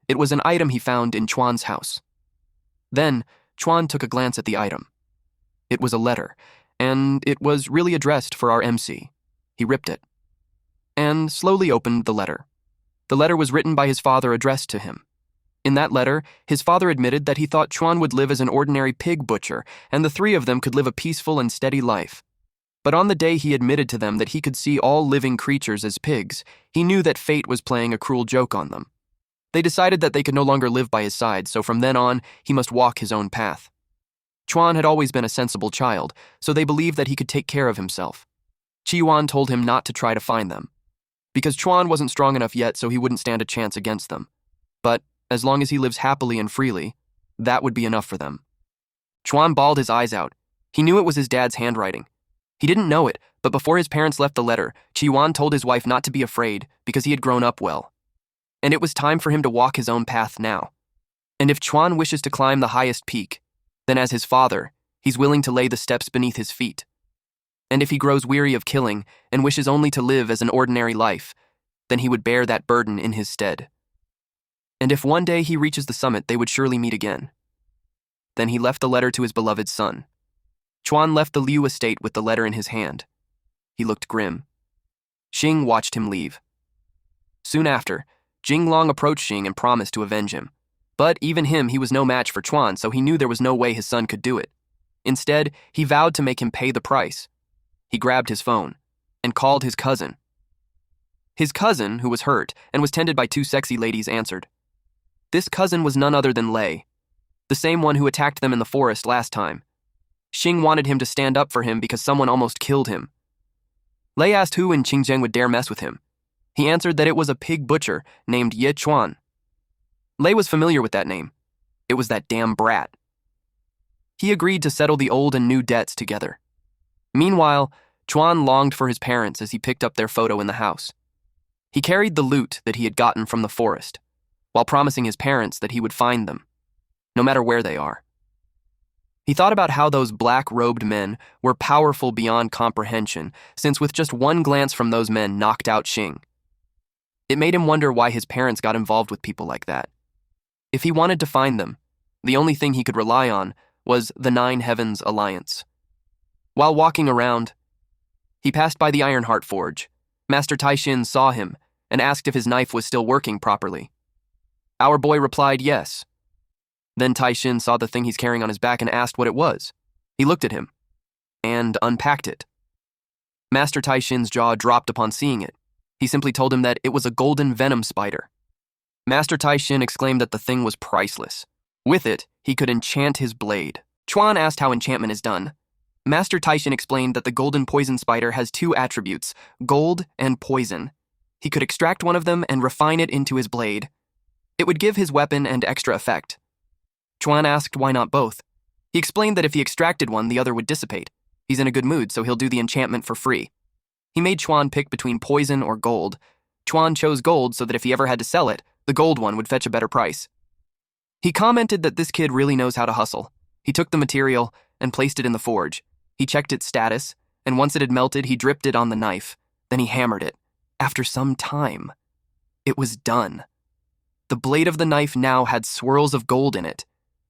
It was an item he found in Chuan's house. Then, Chuan took a glance at the item. It was a letter, and it was really addressed for our MC. He ripped it, and slowly opened the letter. The letter was written by his father addressed to him. In that letter, his father admitted that he thought Chuan would live as an ordinary pig butcher, and the 3 of them could live a peaceful and steady life. But on the day he admitted to them that he could see all living creatures as pigs, he knew that fate was playing a cruel joke on them. They decided that they could no longer live by his side, so from then on, he must walk his own path. Chuan had always been a sensible child, so they believed that he could take care of himself. Chi-Yuan told him not to try to find them, because Chuan wasn't strong enough yet, so he wouldn't stand a chance against them. But as long as he lives happily and freely, that would be enough for them. Chuan bawled his eyes out. He knew it was his dad's handwriting. He didn't know it, but before his parents left the letter, Chi-Yuan told his wife not to be afraid because he had grown up well. And it was time for him to walk his own path now. And if Chuan wishes to climb the highest peak, then as his father, he's willing to lay the steps beneath his feet. And if he grows weary of killing and wishes only to live as an ordinary life, then he would bear that burden in his stead. And if one day he reaches the summit, they would surely meet again. Then he left the letter to his beloved son. Chuan left the Liu estate with the letter in his hand. He looked grim. Xing watched him leave. Soon after, Jinglong approached Xing and promised to avenge him. But even him, he was no match for Chuan, so he knew there was no way his son could do it. Instead, he vowed to make him pay the price. He grabbed his phone and called his cousin. His cousin, who was hurt and was tended by 2 sexy ladies, answered. This cousin was none other than Lei, the same one who attacked them in the forest last time. Xing wanted him to stand up for him because someone almost killed him. Lei asked who in Qingzheng would dare mess with him. He answered that it was a pig butcher named Ye Chuan. Lei was familiar with that name. It was that damn brat. He agreed to settle the old and new debts together. Meanwhile, Chuan longed for his parents as he picked up their photo in the house. He carried the loot that he had gotten from the forest, while promising his parents that he would find them, no matter where they are. He thought about how those black-robed men were powerful beyond comprehension, since with just one glance from those men knocked out Xing. It made him wonder why his parents got involved with people like that. If he wanted to find them, the only thing he could rely on was the 9 Heavens Alliance. While walking around, he passed by the Ironheart Forge. Master Taishin saw him and asked if his knife was still working properly. Our boy replied yes. Then Taishin saw the thing he's carrying on his back and asked what it was. He looked at him and unpacked it. Master Taishin's jaw dropped upon seeing it. He simply told him that it was a golden venom spider. Master Taishin exclaimed that the thing was priceless. With it, he could enchant his blade. Chuan asked how enchantment is done. Master Taishin explained that the golden poison spider has two attributes, gold and poison. He could extract one of them and refine it into his blade. It would give his weapon an extra effect. Chuan asked why not both. He explained that if he extracted one, the other would dissipate. He's in a good mood, so he'll do the enchantment for free. He made Chuan pick between poison or gold. Chuan chose gold so that if he ever had to sell it, the gold one would fetch a better price. He commented that this kid really knows how to hustle. He took the material and placed it in the forge. He checked its status, and once it had melted, he dripped it on the knife. Then he hammered it. After some time, it was done. The blade of the knife now had swirls of gold in it.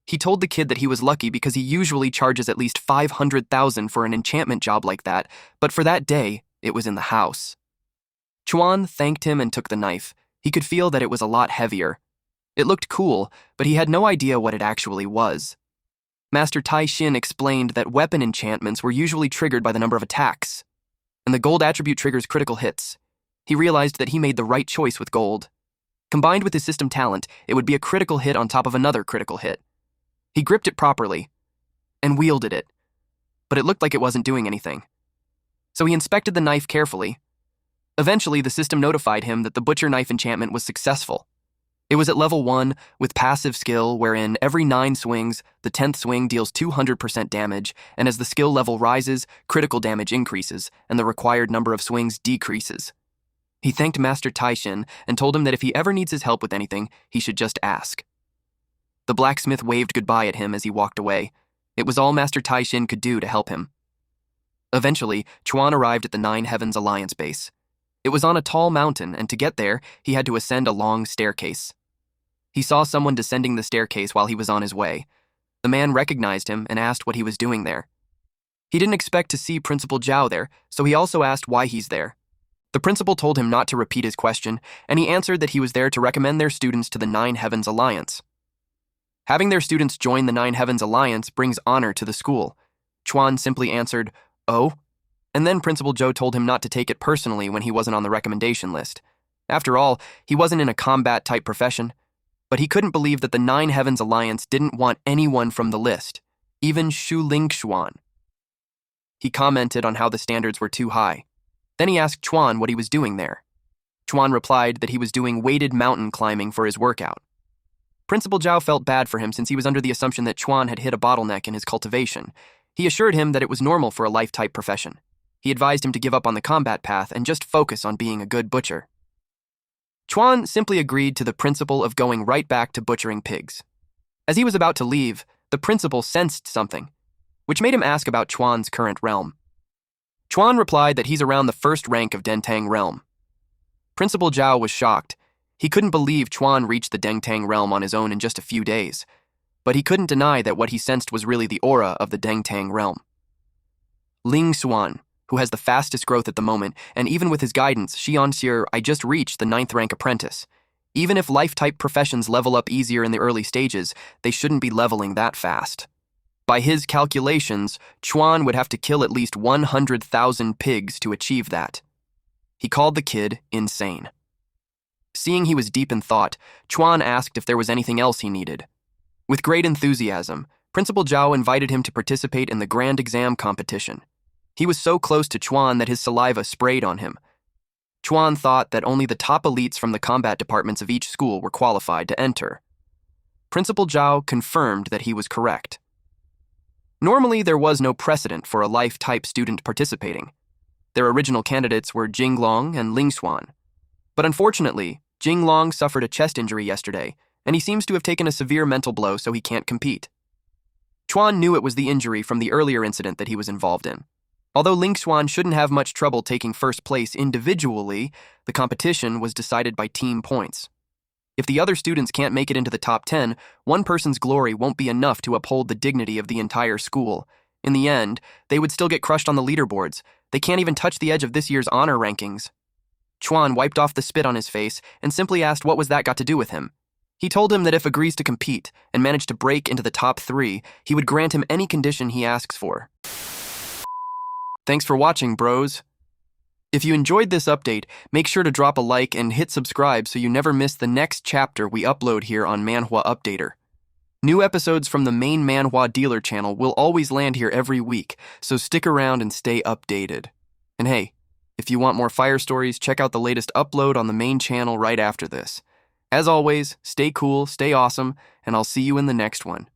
He told the kid that he was lucky because he usually charges at least 500,000 for an enchantment job like that, but for that day, it was in the house. Chuan thanked him and took the knife. He could feel that it was a lot heavier. It looked cool, but he had no idea what it actually was. Master Taishin explained that weapon enchantments were usually triggered by the number of attacks, and the gold attribute triggers critical hits. He realized that he made the right choice with gold. Combined with his system talent, it would be a critical hit on top of another critical hit. He gripped it properly and wielded it, but it looked like it wasn't doing anything. So he inspected the knife carefully. Eventually, the system notified him that the butcher knife enchantment was successful. It was at level 1 with passive skill wherein every 9 swings, the 10th swing deals 200% damage, and as the skill level rises, critical damage increases, and the required number of swings decreases. He thanked Master Taishin and told him that if he ever needs his help with anything, he should just ask. The blacksmith waved goodbye at him as he walked away. It was all Master Taishin could do to help him. Eventually, Chuan arrived at the Nine Heavens Alliance base. It was on a tall mountain, and to get there, he had to ascend a long staircase. He saw someone descending the staircase while he was on his way. The man recognized him and asked what he was doing there. He didn't expect to see Principal Zhao there, so he also asked why he's there. The principal told him not to repeat his question, and he answered that he was there to recommend their students to the Nine Heavens Alliance. Having their students join the Nine Heavens Alliance brings honor to the school. Chuan simply answered, "Oh?" And then Principal Zhou told him not to take it personally when he wasn't on the recommendation list. After all, he wasn't in a combat-type profession. But he couldn't believe that the Nine Heavens Alliance didn't want anyone from the list, even Shu Lingxuan. He commented on how the standards were too high. Then he asked Chuan what he was doing there. Chuan replied that he was doing weighted mountain climbing for his workout. Principal Zhao felt bad for him since he was under the assumption that Chuan had hit a bottleneck in his cultivation. He assured him that it was normal for a life-type profession. He advised him to give up on the combat path and just focus on being a good butcher. Chuan simply agreed to the principle of going right back to butchering pigs. As he was about to leave, the principal sensed something, which made him ask about Chuan's current realm. Chuan replied that he's around the first rank of Dengtang realm. Principal Zhao was shocked. He couldn't believe Chuan reached the Dengtang realm on his own in just a few days, but he couldn't deny that what he sensed was really the aura of the Dengtang realm. Ling Xuan, who has the fastest growth at the moment, and even with his guidance, Xianxir, I just reached the 9th rank apprentice. Even if life-type professions level up easier in the early stages, they shouldn't be leveling that fast. By his calculations, Chuan would have to kill at least 100,000 pigs to achieve that. He called the kid insane. Seeing he was deep in thought, Chuan asked if there was anything else he needed. With great enthusiasm, Principal Zhao invited him to participate in the grand exam competition. He was so close to Chuan that his saliva sprayed on him. Chuan thought that only the top elites from the combat departments of each school were qualified to enter. Principal Zhao confirmed that he was correct. Normally, there was no precedent for a life-type student participating. Their original candidates were Jinglong and Lingxuan. But unfortunately, Jinglong suffered a chest injury yesterday, and he seems to have taken a severe mental blow, so he can't compete. Chuan knew it was the injury from the earlier incident that he was involved in. Although Lingxuan shouldn't have much trouble taking first place individually, the competition was decided by team points. If the other students can't make it into the top 10, one person's glory won't be enough to uphold the dignity of the entire school. In the end, they would still get crushed on the leaderboards. They can't even touch the edge of this year's honor rankings. Chuan wiped off the spit on his face and simply asked what was that got to do with him. He told him that if agrees to compete and manage to break into the top 3, he would grant him any condition he asks for. Thanks for watching, bros. If you enjoyed this update, make sure to drop a like and hit subscribe so you never miss the next chapter we upload here on Manhwa Updater. New episodes from the main Manhwa dealer channel will always land here every week, so stick around and stay updated. And hey, if you want more fire stories, check out the latest upload on the main channel right after this. As always, stay cool, stay awesome, and I'll see you in the next one.